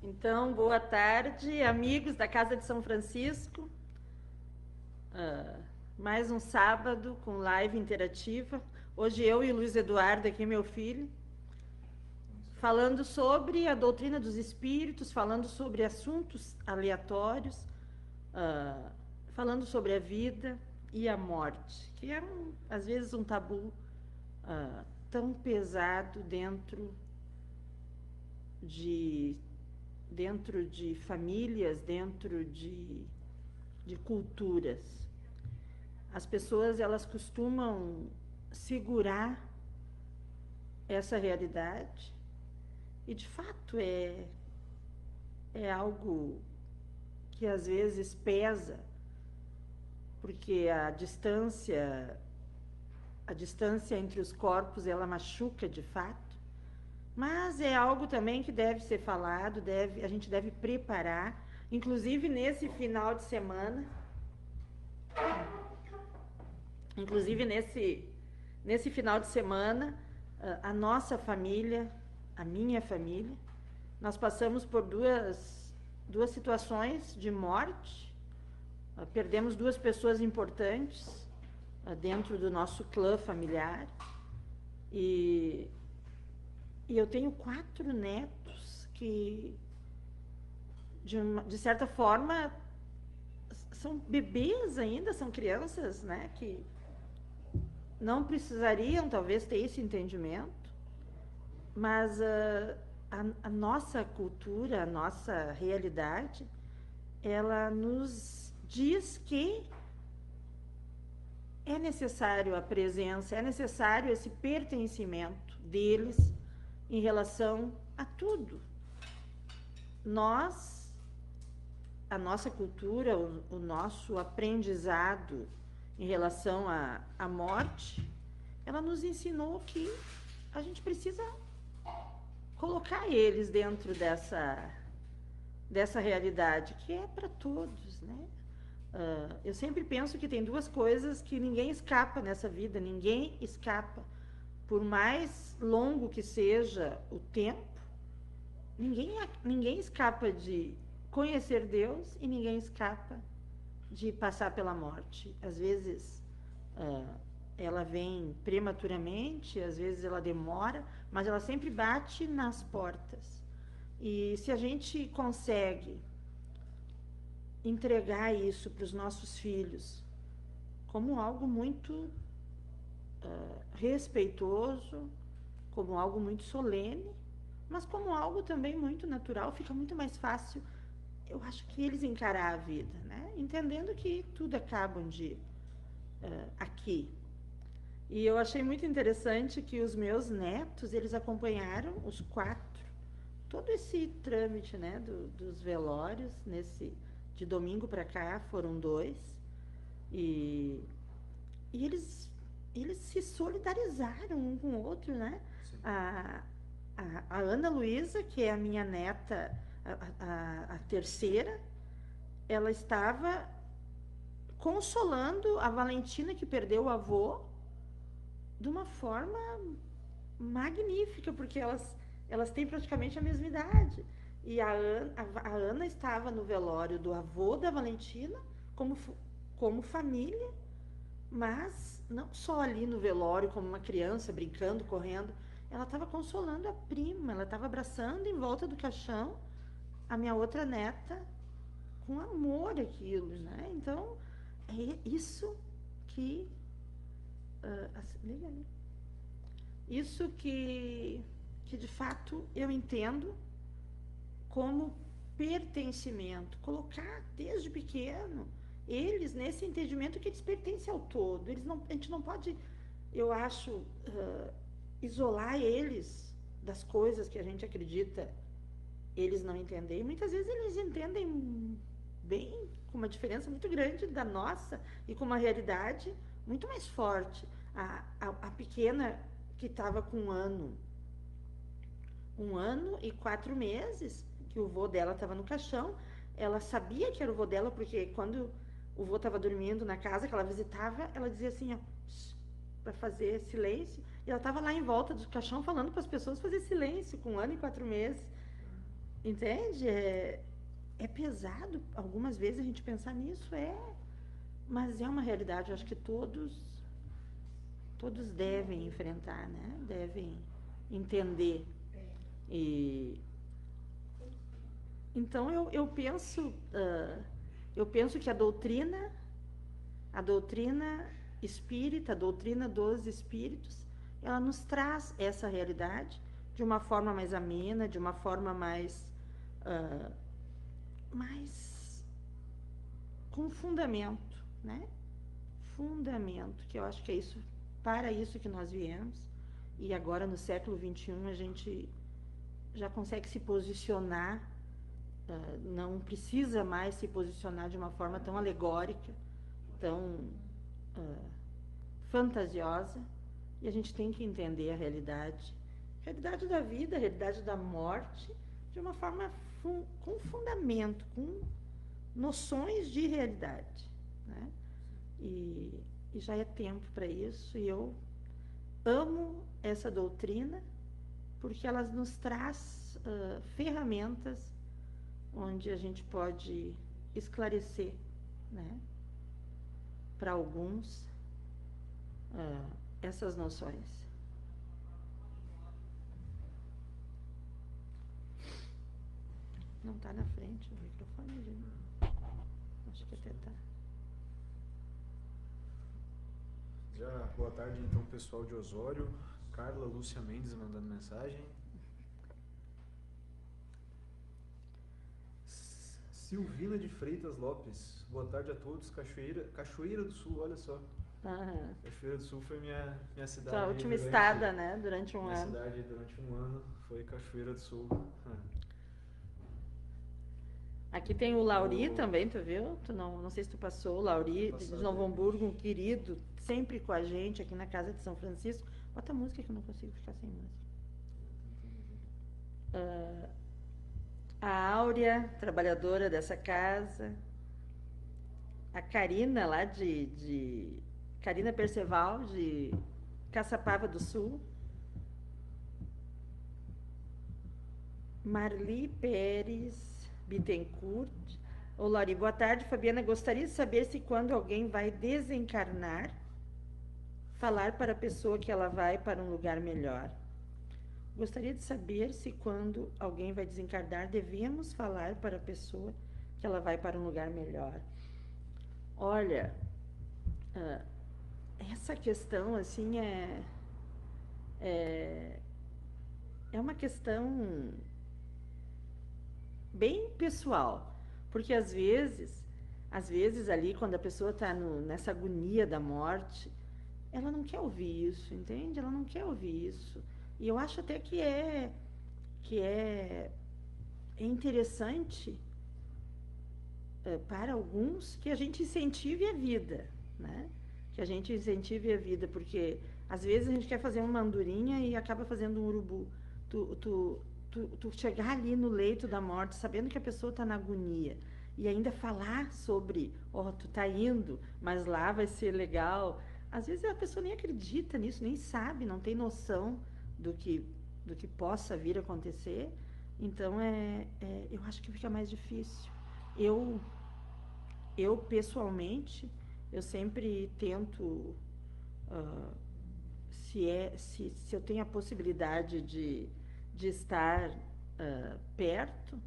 Então, boa tarde, amigos da Casa de São Francisco. Mais um sábado com live interativa. Hoje eu e o Luiz Eduardo, aqui meu filho, falando sobre a doutrina dos espíritos, falando sobre assuntos aleatórios, falando sobre a vida e a morte, que é, às vezes, um tabu tão pesado dentro de famílias, dentro de culturas. As pessoas, elas costumam segurar essa realidade e, de fato, é algo que às vezes pesa, porque a distância entre os corpos, ela machuca de fato. Mas é algo também que deve ser falado, a gente deve preparar, inclusive nesse final de semana, a nossa família, a minha família, nós passamos por duas situações de morte, perdemos duas pessoas importantes dentro do nosso clã familiar, e eu tenho 4 netos que, de certa forma, são bebês ainda, são crianças, né, que não precisariam, talvez, ter esse entendimento, mas a nossa cultura, a nossa realidade, ela nos diz que é necessário a presença, é necessário esse pertencimento deles em relação a tudo. A nossa cultura, o nosso aprendizado em relação à morte, ela nos ensinou que a gente precisa colocar eles dentro dessa realidade, que é para todos, né? Eu sempre penso que tem 2 coisas que ninguém escapa nessa vida, ninguém escapa. Por mais longo que seja o tempo, ninguém escapa de conhecer Deus e ninguém escapa de passar pela morte. Às vezes ela vem prematuramente, às vezes ela demora, mas ela sempre bate nas portas. E se a gente consegue entregar isso para os nossos filhos como algo muito respeitoso, como algo muito solene, mas como algo também muito natural, fica muito mais fácil, eu acho, que eles encarar a vida, né? Entendendo que tudo acaba um dia aqui. E eu achei muito interessante que os meus netos, eles acompanharam os 4, todo esse trâmite, né, dos velórios, de domingo para cá foram 2, e eles se solidarizaram um com o outro, né? A Ana Luísa, que é a minha neta, a terceira, ela estava consolando a Valentina, que perdeu o avô, de uma forma magnífica, porque elas têm praticamente a mesma idade. E a Ana estava no velório do avô da Valentina, como família, mas não só ali no velório, como uma criança, brincando, correndo. Ela estava consolando a prima, ela estava abraçando em volta do caixão a minha outra neta, com amor aquilo, né? Então, é isso que... isso que de fato eu entendo como pertencimento, colocar desde pequeno eles nesse entendimento que eles pertencem ao todo. A gente não pode, eu acho, isolar eles das coisas que a gente acredita eles não entendem. Muitas vezes eles entendem bem, com uma diferença muito grande da nossa e com uma realidade muito mais forte. A pequena, que estava com 1 ano e 4 meses, que o vô dela estava no caixão, ela sabia que era o vô dela, porque quando o vô estava dormindo na casa que ela visitava, ela dizia assim, ó, para fazer silêncio, e ela estava lá em volta do caixão falando para as pessoas fazer silêncio, com 1 ano e 4 meses. Entende? É pesado, algumas vezes a gente pensar nisso, mas é uma realidade, eu acho que todos devem enfrentar, né? Devem entender. E então eu penso que a doutrina espírita, a doutrina dos espíritos, ela nos traz essa realidade de uma forma mais amena, de uma forma ah, mais com fundamento, né? Fundamento, que eu acho que é isso, para isso que nós viemos. E agora no século XXI a gente já consegue se posicionar, não precisa mais se posicionar de uma forma tão alegórica, tão fantasiosa, e a gente tem que entender a realidade da vida, a realidade da morte, de uma forma com fundamento, com noções de realidade, né? E já é tempo para isso, e eu amo essa doutrina, porque ela nos traz ferramentas onde a gente pode esclarecer, né, para alguns essas noções. Não está na frente o microfone, gente? Acho que até está. Já, boa tarde, então, pessoal de Osório. Carla Lúcia Mendes mandando mensagem. Silvina de Freitas Lopes, boa tarde a todos. Cachoeira do Sul, olha só. Cachoeira do Sul foi minha cidade. Sua última estada, né? Durante um ano. Minha cidade durante um ano foi Cachoeira do Sul. Aqui tem o Lauri também, tu viu? Não sei se tu passou, o Lauri de Novo Hamburgo, um querido, sempre com a gente aqui na casa de São Francisco. Bota a música que eu não consigo ficar sem música. A Áurea, trabalhadora dessa casa. A Karina, lá Karina Perceval, de Caçapava do Sul. Marli Pérez Bittencourt. Ô, Lori, boa tarde, Fabiana. Gostaria de saber se quando alguém vai desencarnar, falar para a pessoa que ela vai para um lugar melhor. Gostaria de saber se quando alguém vai desencarnar, devemos falar para a pessoa que ela vai para um lugar melhor. Olha, essa questão, assim, é uma questão bem pessoal, porque às vezes ali, quando a pessoa está nessa agonia da morte, ela não quer ouvir isso, entende? Ela não quer ouvir isso. E eu acho até que é interessante para alguns que a gente incentive a vida, né? Que a gente incentive a vida, porque às vezes a gente quer fazer uma andorinha e acaba fazendo um urubu. Tu chegar ali no leito da morte, sabendo que a pessoa está na agonia, e ainda falar sobre, tu tá indo, mas lá vai ser legal. Às vezes a pessoa nem acredita nisso, nem sabe, não tem noção do que possa vir a acontecer. Então, eu acho que fica mais difícil. Eu pessoalmente, eu sempre tento, se eu tenho a possibilidade de estar perto,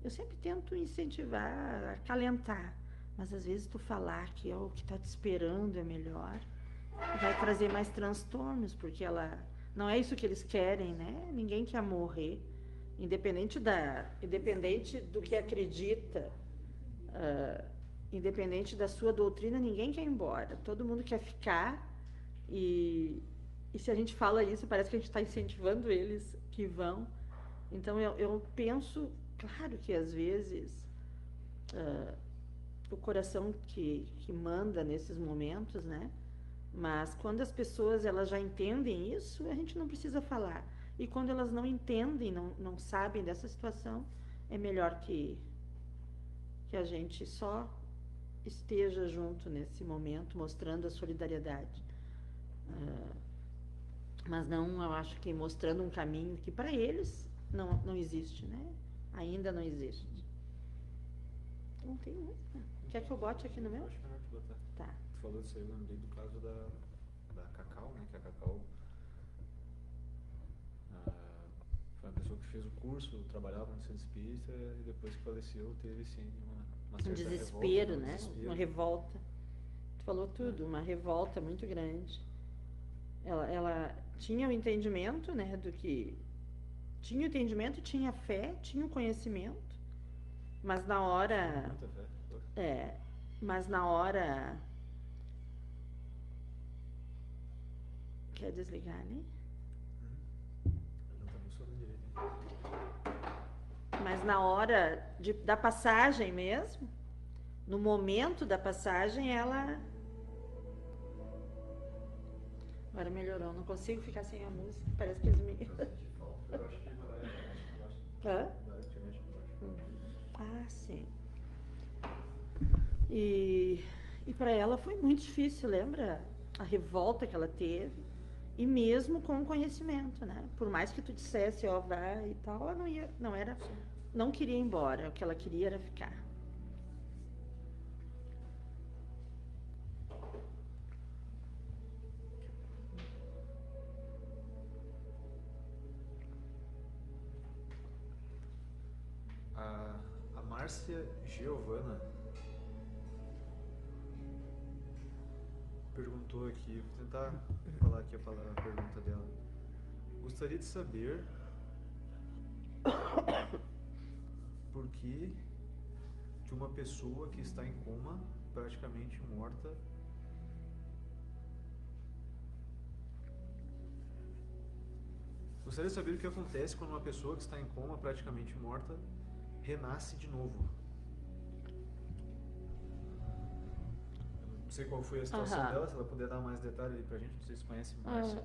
eu sempre tento incentivar, acalentar. Mas às vezes tu falar que o que está te esperando é melhor, vai trazer mais transtornos, porque não é isso que eles querem, né? Ninguém quer morrer, independente do que acredita, independente da sua doutrina, ninguém quer ir embora, todo mundo quer ficar, e se a gente fala isso, parece que a gente está incentivando eles que vão. Então eu penso, claro que às vezes o coração que manda nesses momentos, né? Mas quando as pessoas elas já entendem isso, a gente não precisa falar. E quando elas não entendem, não sabem dessa situação, é melhor que a gente só esteja junto nesse momento, mostrando a solidariedade. Mas não, eu acho que mostrando um caminho que para eles não existe, né? Ainda não existe. Não tem um. Quer que eu bote aqui no meu? Acho melhor tu botar. Tá. Tu falou disso aí, eu lembrei do caso da Cacau, né? Que a Cacau foi uma pessoa que fez o curso, trabalhava no centro espírita e depois que faleceu teve sim uma certa desespero, revolta, né? Desespero. Uma revolta. Tu falou tudo, uma revolta muito grande. Ela tinha o entendimento, né, do que... Tinha o entendimento, tinha fé, tinha o conhecimento, mas na hora... Muita fé. Mas na hora... Quer desligar ali? Não tá funcionando direito, hein? Mas na hora da passagem mesmo, no momento da passagem, ela... Agora melhorou, não consigo ficar sem a música, parece que eles me... Eu acho que Hã? Ah, sim. E para ela foi muito difícil, lembra? A revolta que ela teve. E mesmo com o conhecimento, né? Por mais que tu dissesse, ó, vai e tal, ela não queria ir embora. O que ela queria era ficar. A Márcia Giovana perguntou aqui, vou tentar falar aqui a pergunta dela. Gostaria de saber por que uma pessoa que está em coma, praticamente morta, gostaria de saber o que acontece quando uma pessoa que está em coma, praticamente morta, renasce de novo. Não sei qual foi a situação dela, se ela puder dar mais detalhes ali pra gente, não sei se conhece mais.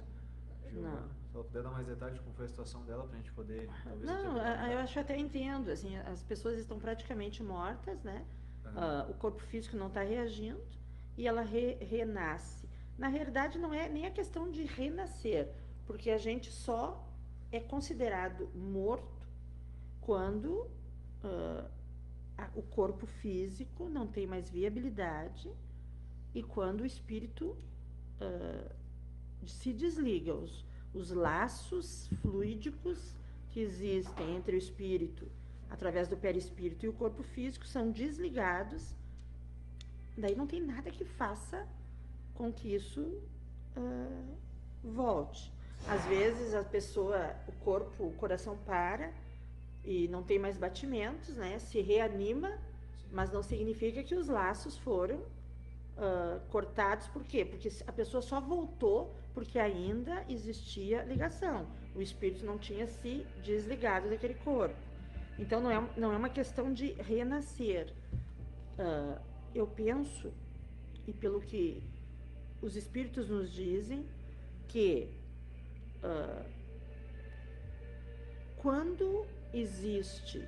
Giovana, se ela puder dar mais detalhes de como foi a situação dela pra gente poder... Eu acho que até entendo, assim, as pessoas estão praticamente mortas, né? O corpo físico não está reagindo e ela renasce. Na realidade, não é nem a questão de renascer, porque a gente só é considerado morto quando o corpo físico não tem mais viabilidade e quando o espírito se desliga. Os laços fluídicos que existem entre o espírito, através do perispírito, e o corpo físico são desligados. Daí não tem nada que faça com que isso volte. Às vezes a pessoa, o coração para e não tem mais batimentos, né? Se reanima, mas não significa que os laços foram cortados. Por quê? Porque a pessoa só voltou porque ainda existia ligação. O espírito não tinha se desligado daquele corpo. Então não é uma questão de renascer. Eu penso, e pelo que os espíritos nos dizem, que quando existe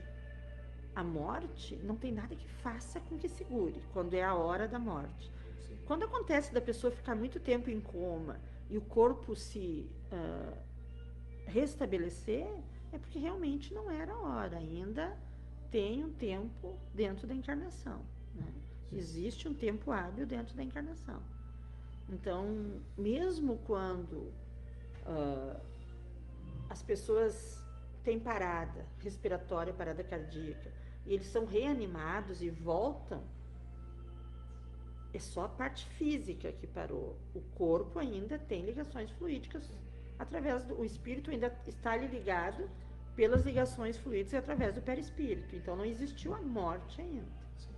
a morte, não tem nada que faça com que segure, quando é a hora da morte. Sim. Quando acontece da pessoa ficar muito tempo em coma e o corpo se restabelecer, é porque realmente não era a hora, ainda tem um tempo dentro da encarnação, né? Existe um tempo hábil dentro da encarnação. Então, mesmo quando as pessoas têm parada respiratória, parada cardíaca, e eles são reanimados e voltam, é só a parte física que parou. O corpo ainda tem ligações fluídicas o espírito ainda está ali ligado pelas ligações fluídicas através do perispírito. Então não existiu a morte ainda. Sim.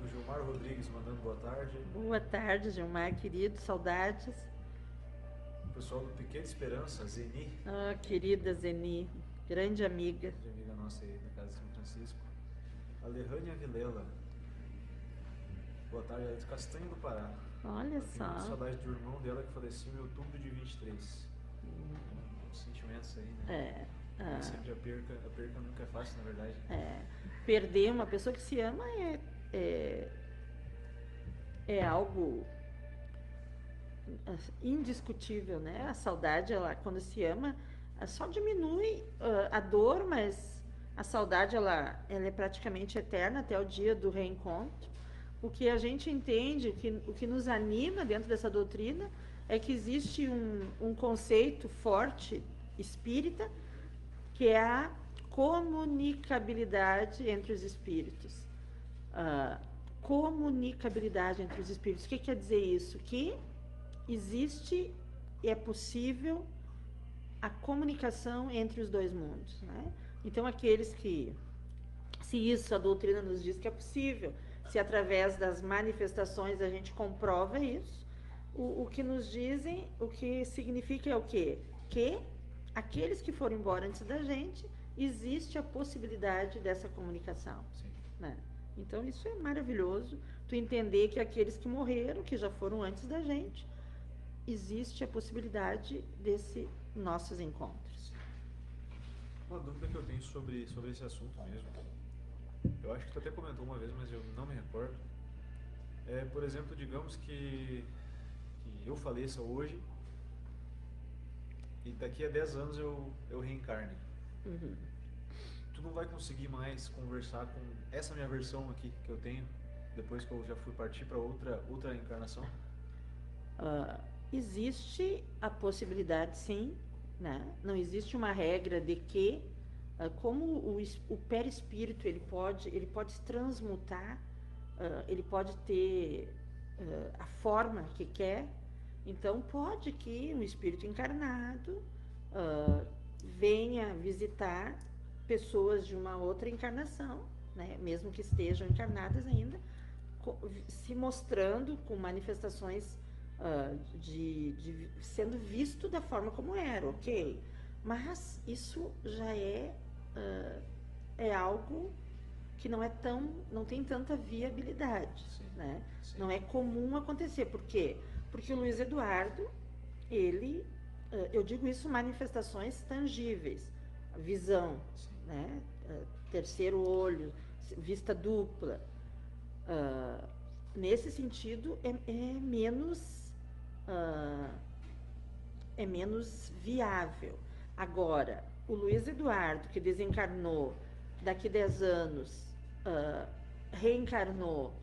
O Gilmar Rodrigues mandando boa tarde. Boa tarde, Gilmar, querido, saudades. O pessoal do Pequena Esperança, Zeni. Querida Zeni, grande amiga. Grande amiga nossa aí na casa de São Francisco. A Lerrânia Vilela. Boa tarde, ela é de Castanho do Pará. Olha só. Tenho saudade do irmão dela que faleceu em outubro de 23. Sentimentos aí, né? Sempre a perca nunca é fácil, na verdade. Perder uma pessoa que se ama é algo indiscutível, né? A saudade, ela, quando se ama, só diminui a dor, mas a saudade, ela é praticamente eterna até o dia do reencontro. O que a gente entende, o que nos anima dentro dessa doutrina, é que existe um conceito forte espírita, que é a comunicabilidade entre os espíritos. Comunicabilidade entre os espíritos. O que quer dizer isso? Que existe e é possível a comunicação entre os dois mundos, né? Então, aqueles que, se isso a doutrina nos diz que é possível, se através das manifestações a gente comprova isso, o que nos dizem, o que significa é o quê? Que aqueles que foram embora antes da gente, existe a possibilidade dessa comunicação. Sim. Né? Então, isso é maravilhoso, tu entender que aqueles que morreram, que já foram antes da gente, existe a possibilidade desses nossos encontros. Uma dúvida que eu tenho sobre esse assunto mesmo, eu acho que tu até comentou uma vez, mas eu não me recordo, por exemplo, digamos que eu faleça hoje e daqui a 10 anos eu reencarne. Uhum. Tu não vai conseguir mais conversar com essa minha versão aqui que eu tenho, depois que eu já fui partir para outra encarnação? Existe a possibilidade, sim, né? Não existe uma regra de que, como o perispírito ele pode se transmutar, ele pode ter a forma que quer. Então, pode que um espírito encarnado venha visitar pessoas de uma outra encarnação, né? Mesmo que estejam encarnadas ainda, se mostrando com manifestações sendo visto da forma como era, ok? Mas isso já é algo que não tem tanta viabilidade, sim, né? Sim. Não é comum acontecer. Por quê? Porque o Luiz Eduardo, eu digo isso, manifestações tangíveis, visão, né? Terceiro olho, vista dupla. Nesse sentido, é menos viável. Agora, o Luiz Eduardo, que desencarnou, daqui 10 anos, reencarnou,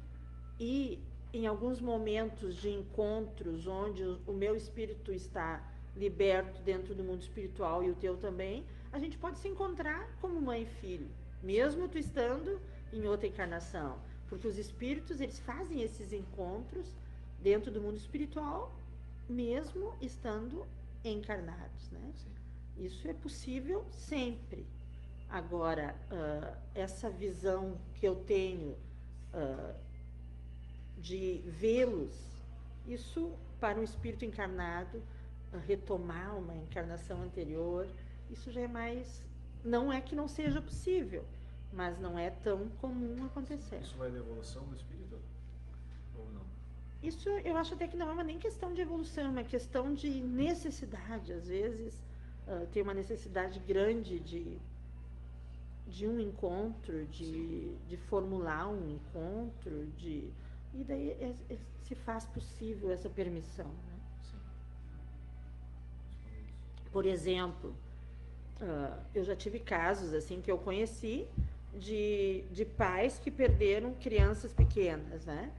e em alguns momentos de encontros onde o meu espírito está liberto dentro do mundo espiritual e o teu também, a gente pode se encontrar como mãe e filho, mesmo tu estando em outra encarnação, porque os espíritos, eles fazem esses encontros dentro do mundo espiritual, mesmo estando encarnados, né? Sim. Isso é possível sempre. Agora, essa visão que eu tenho de vê-los, isso para um espírito encarnado, retomar uma encarnação anterior, isso já é mais... Não é que não seja possível, mas não é tão comum acontecer. Isso vai da evolução do espírito? Ou não? Isso eu acho até que não é uma nem questão de evolução, é uma questão de necessidade. Às vezes tem uma necessidade grande de um encontro, de formular um encontro, e daí se faz possível essa permissão, né? Sim. Por exemplo, eu já tive casos assim que eu conheci de pais que perderam crianças pequenas, né?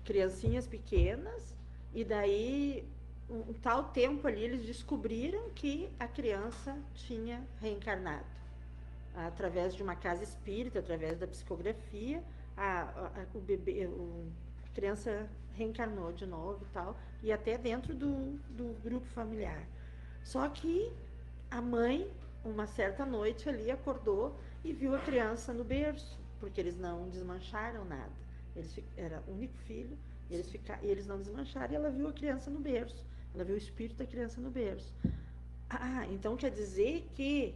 Criancinhas pequenas, e daí um tal tempo ali eles descobriram que a criança tinha reencarnado através de uma casa espírita, através da psicografia, a criança reencarnou de novo e tal, e até dentro do grupo familiar. Só que a mãe, uma certa noite ali, acordou e viu a criança no berço, porque eles não desmancharam nada. Era o único filho, e eles não desmancharam, e ela viu a criança no berço. Ela viu o espírito da criança no berço. Então quer dizer que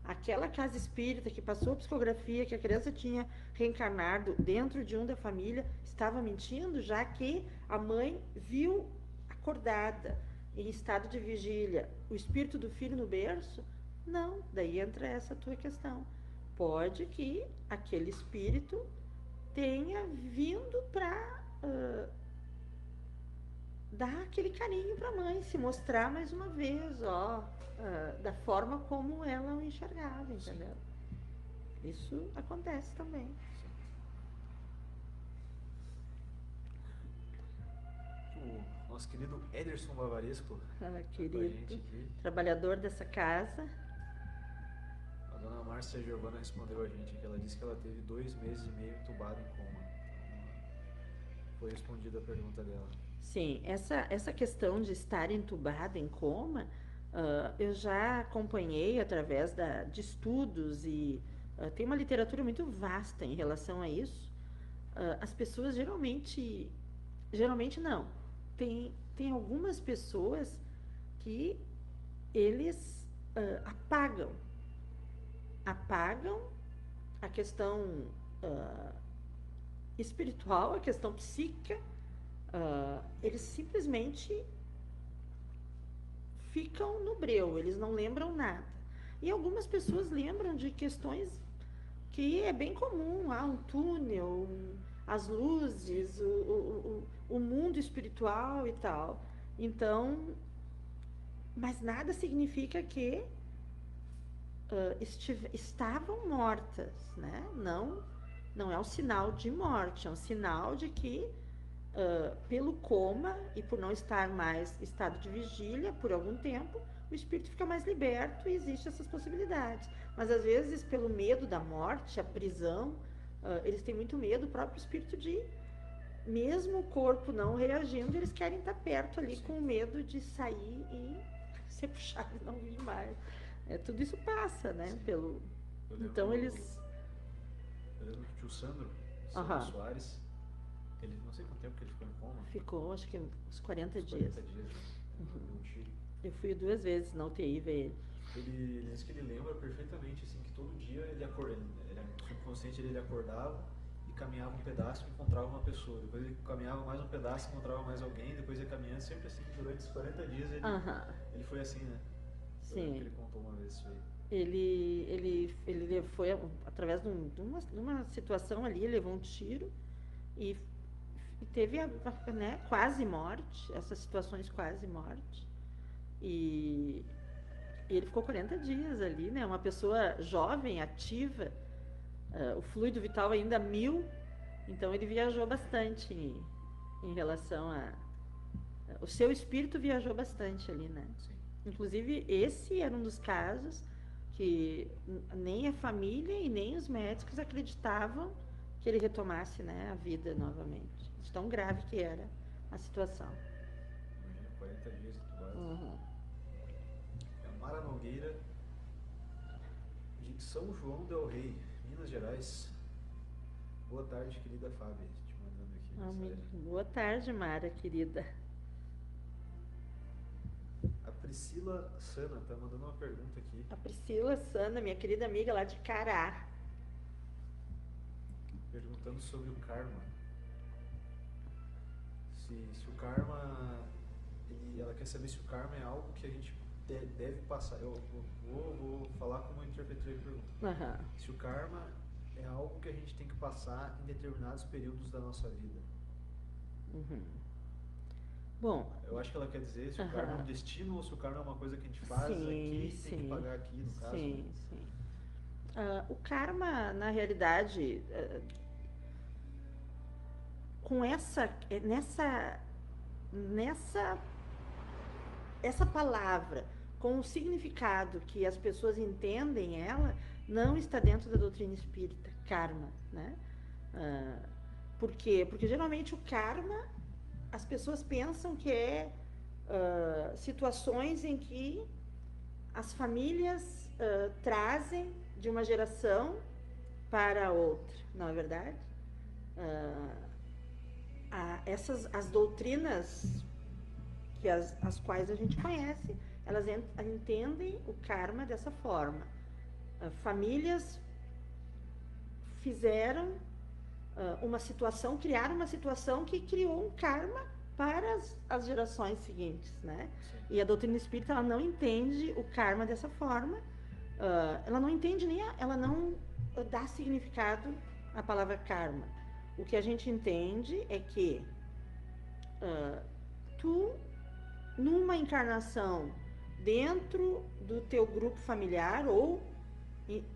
aquela casa espírita que passou a psicografia, que a criança tinha reencarnado dentro de da família, estava mentindo, já que a mãe viu acordada, em estado de vigília, o espírito do filho no berço? Não, daí entra essa tua questão. Pode que aquele espírito tenha vindo para dar aquele carinho para a mãe, se mostrar mais uma vez, ó, da forma como ela o enxergava, entendeu? Sim. Isso acontece também. Sim. O nosso querido Ederson Bavaresco, querido, trabalhador dessa casa. A dona Márcia Giovana respondeu a gente que ela disse que ela teve 2 meses e meio entubada em coma. Então, foi respondida a pergunta dela. Sim, essa questão de estar entubada em coma, eu já acompanhei através de estudos e tem uma literatura muito vasta em relação a isso. As pessoas geralmente não, tem algumas pessoas que eles apagam a questão espiritual, a questão psíquica. Eles simplesmente ficam no breu, eles não lembram nada. E algumas pessoas lembram de questões que é bem comum, um túnel, as luzes, o mundo espiritual e tal. Então, mas nada significa que estavam mortas, né? Não é um sinal de morte, é um sinal de que pelo coma e por não estar mais em estado de vigília por algum tempo, o espírito fica mais liberto e existem essas possibilidades. Mas às vezes, pelo medo da morte, a prisão, eles têm muito medo, o próprio espírito de, mesmo o corpo não reagindo, eles querem estar perto ali com medo de sair e ser puxado e não vir mais. Tudo isso passa, né? Então eles... Eu lembro que o tio Sandro Soares, ele, não sei quanto tempo que ele ficou em coma. Ficou, acho que uns 40 dias. 40 dias, né? Eu fui 2 vezes na UTI ver ele. Ele diz que ele lembra perfeitamente, assim, que todo dia ele subconsciente ele acordava e caminhava um pedaço e encontrava uma pessoa. Depois ele caminhava mais um pedaço e encontrava mais alguém. Depois ia caminhando, sempre assim, durante os 40 dias ele foi assim, né? Sim. Ele contou uma vez isso aí. Ele foi, através de uma situação ali, levou um tiro e teve né, quase morte, essas situações quase morte. E ele ficou 40 dias ali, né? Uma pessoa jovem, ativa, o fluido vital ainda 1000, então ele viajou bastante em relação o seu espírito viajou bastante ali, né? Sim. Inclusive, esse era um dos casos que nem a família e nem os médicos acreditavam que ele retomasse, né, a vida novamente. De tão grave que era a situação. Imagina, 40 dias entubado. É Mara Nogueira, de São João del Rei, Minas Gerais. Boa tarde, querida Fábia. Te mandando aqui. Boa tarde, Mara, querida. A Priscila Sana tá mandando uma pergunta aqui. A Priscila Sana, minha querida amiga lá de Cará. Perguntando sobre o karma. Se o karma... ela quer saber se o karma é algo que a gente deve passar. Eu vou falar como eu interpretei a pergunta. Se o karma é algo que a gente tem que passar em determinados períodos da nossa vida. Bom, eu acho que ela quer dizer se o karma é um destino ou se o karma é uma coisa que a gente faz aqui e tem que pagar aqui, no caso. Sim. O karma, na realidade, com essa palavra, com o significado que as pessoas entendem ela, não está dentro da doutrina espírita, karma, né? Por quê? Porque geralmente o karma, as pessoas pensam que é situações em que as famílias trazem de uma geração para outra, não é verdade? As doutrinas que as quais a gente conhece, elas entendem o karma dessa forma. Famílias fizeram criaram uma situação que criou um karma para as gerações seguintes, né? Sim. E a doutrina espírita, ela não entende o karma dessa forma, ela não entende ela não dá significado à palavra karma. O que a gente entende é que tu, numa encarnação, dentro do teu grupo familiar ou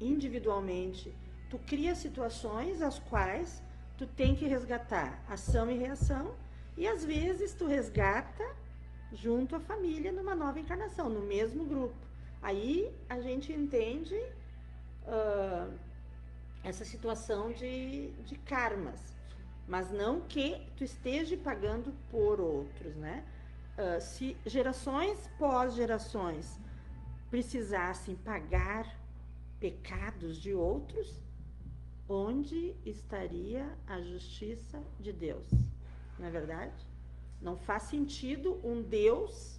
individualmente, tu cria situações as quais tu tem que resgatar ação e reação, e às vezes tu resgata junto à família numa nova encarnação, no mesmo grupo. Aí a gente entende essa situação de karmas, mas não que tu esteja pagando por outros, né? Se gerações pós gerações precisassem pagar pecados de outros, onde estaria a justiça de Deus? Não é verdade? Não faz sentido um Deus,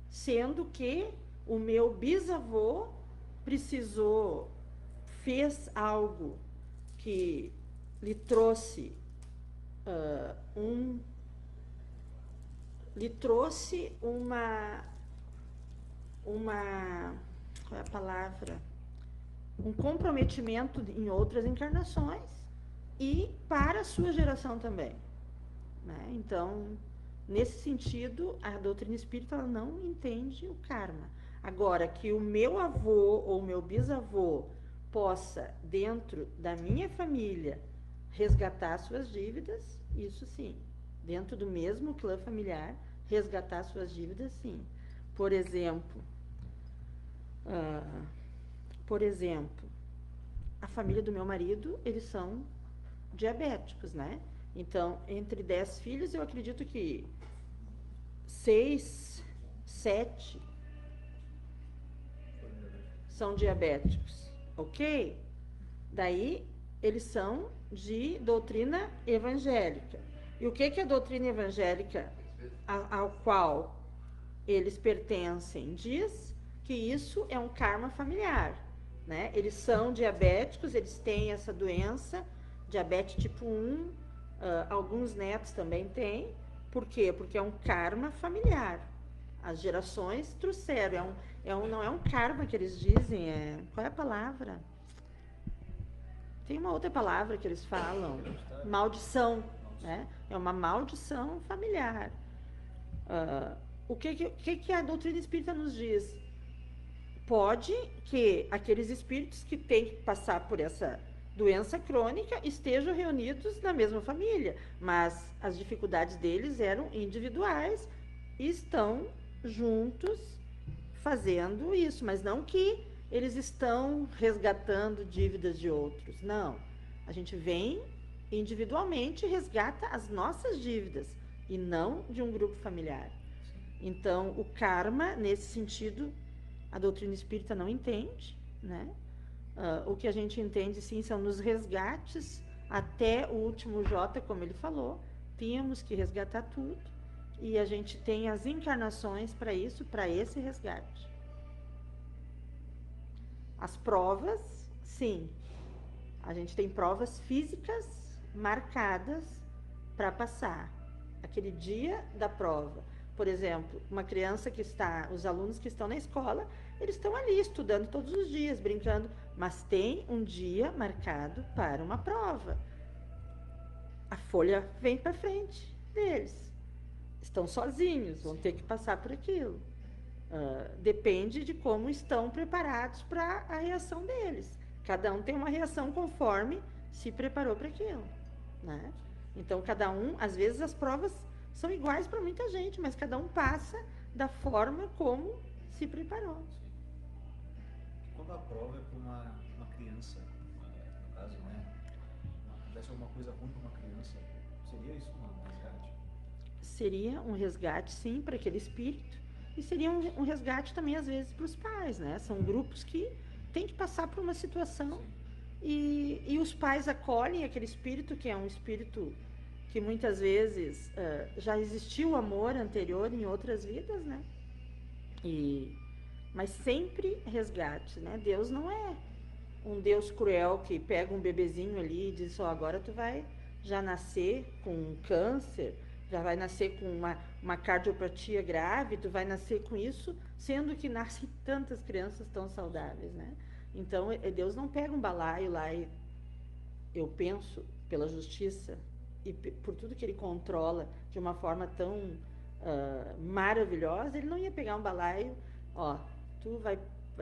sendo que o meu bisavô fez algo que lhe trouxe qual é a palavra? Um comprometimento em outras encarnações e para a sua geração também, né? Então, nesse sentido, a doutrina espírita ela não entende o karma. Agora, que o meu avô ou o meu bisavô possa, dentro da minha família, resgatar suas dívidas, isso sim. Dentro do mesmo clã familiar, resgatar suas dívidas, sim. Por exemplo, a família do meu marido, eles são diabéticos, né? Então, entre 10 filhos, eu acredito que 6, 7 são diabéticos, ok? Daí, eles são de doutrina evangélica. E o que é a doutrina evangélica ao qual eles pertencem? Diz que isso é um karma familiar, né? Eles são diabéticos, eles têm essa doença, diabetes tipo 1, alguns netos também têm. Por quê? Porque é um karma familiar. As gerações trouxeram, não é um karma que eles dizem, qual é a palavra? Tem uma outra palavra que eles falam, maldição, né? É uma maldição familiar. O que a doutrina espírita nos diz? Pode que aqueles espíritos que têm que passar por essa doença crônica estejam reunidos na mesma família, mas as dificuldades deles eram individuais e estão juntos fazendo isso, mas não que eles estão resgatando dívidas de outros, não. A gente vem individualmente e resgata as nossas dívidas e não de um grupo familiar. Então, o karma, nesse sentido, a doutrina espírita não entende, né? O que a gente entende, sim, são nos resgates até o último J, como ele falou, tínhamos que resgatar tudo e a gente tem as encarnações para isso, para esse resgate. As provas, sim, a gente tem provas físicas marcadas para passar, aquele dia da prova. Por exemplo, uma criança os alunos que estão na escola, eles estão ali estudando todos os dias, brincando, mas tem um dia marcado para uma prova. A folha vem para frente deles. Estão sozinhos, vão ter que passar por aquilo. Depende de como estão preparados para a reação deles. Cada um tem uma reação conforme se preparou para aquilo, né? Então, cada um, às vezes as provas são iguais para muita gente, mas cada um passa da forma como se preparou. Quando a prova é para uma criança, no caso, né? Acontece alguma coisa ruim para uma criança, seria isso um resgate? Seria um resgate, sim, para aquele espírito. E seria um resgate também, às vezes, para os pais, né? São grupos que têm que passar por uma situação e os pais acolhem aquele espírito, que é um espírito que muitas vezes já existiu o amor anterior em outras vidas, né? Mas sempre resgate, né? Deus não é um Deus cruel que pega um bebezinho ali e diz, agora tu vai já nascer com câncer, já vai nascer com uma cardiopatia grave, tu vai nascer com isso, sendo que nascem tantas crianças tão saudáveis, né? Então, Deus não pega um balaio lá e, eu penso, pela justiça e por tudo que ele controla de uma forma tão maravilhosa, ele não ia pegar um balaio, ó, tu vai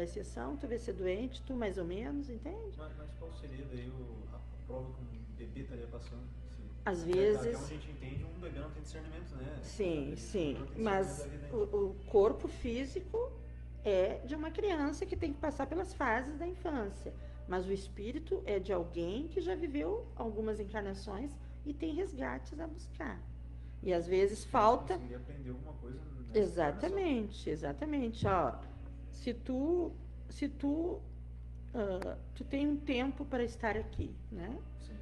ser são, tu vai ser doente, tu mais ou menos, entende? Mas qual seria daí a prova que um bebê estaria passando? Às Até vezes, onde a gente entende, um bebê não tem discernimento, né? sim, sim, Não tem discernimento mas da vida ainda. o corpo físico é de uma criança que tem que passar pelas fases da infância, mas o espírito é de alguém que já viveu algumas encarnações e tem resgates a buscar. E às vezes falta. Conseguiria aprender alguma coisa nessa Exatamente, exatamente. Ó, se tu tem um tempo para estar aqui, né? Sim.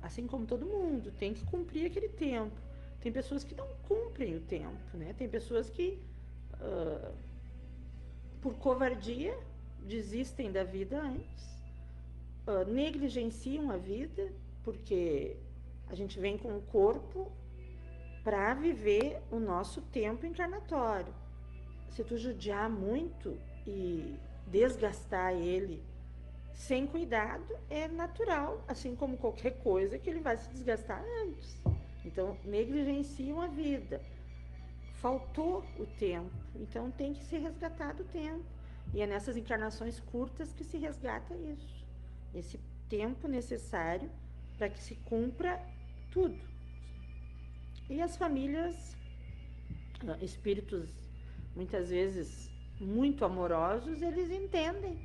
Assim como todo mundo, tem que cumprir aquele tempo. Tem pessoas que não cumprem o tempo, né? Tem pessoas que, por covardia, desistem da vida antes, negligenciam a vida, porque a gente vem com o corpo para viver o nosso tempo encarnatório. Se tu judiar muito e desgastar ele sem cuidado, é natural, assim como qualquer coisa, que ele vai se desgastar antes. Então, negligenciam a vida. Faltou o tempo, então tem que ser resgatado o tempo. E é nessas encarnações curtas que se resgata isso. Esse tempo necessário para que se cumpra tudo. E as famílias, espíritos muitas vezes muito amorosos, eles entendem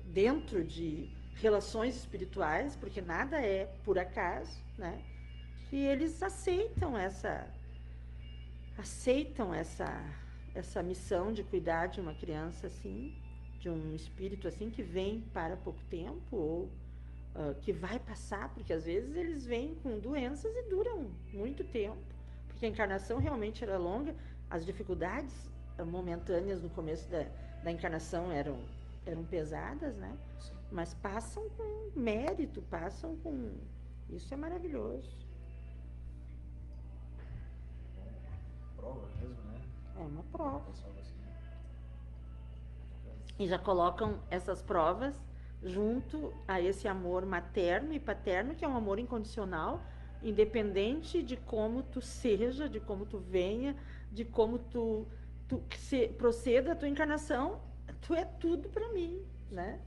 dentro de relações espirituais, porque nada é por acaso, né? Que eles aceitam essa missão de cuidar de uma criança assim, de um espírito assim que vem para pouco tempo ou que vai passar, porque às vezes eles vêm com doenças e duram muito tempo, porque a encarnação realmente era longa, as dificuldades momentâneas no começo da encarnação eram pesadas, né? Sim. Mas passam com mérito, passam com... Isso é maravilhoso. Prova mesmo, né? É uma prova. Passava assim. E já colocam essas provas junto a esse amor materno e paterno, que é um amor incondicional, independente de como tu seja, de como tu venha, de como tu proceda a tua encarnação, tu é tudo para mim, né?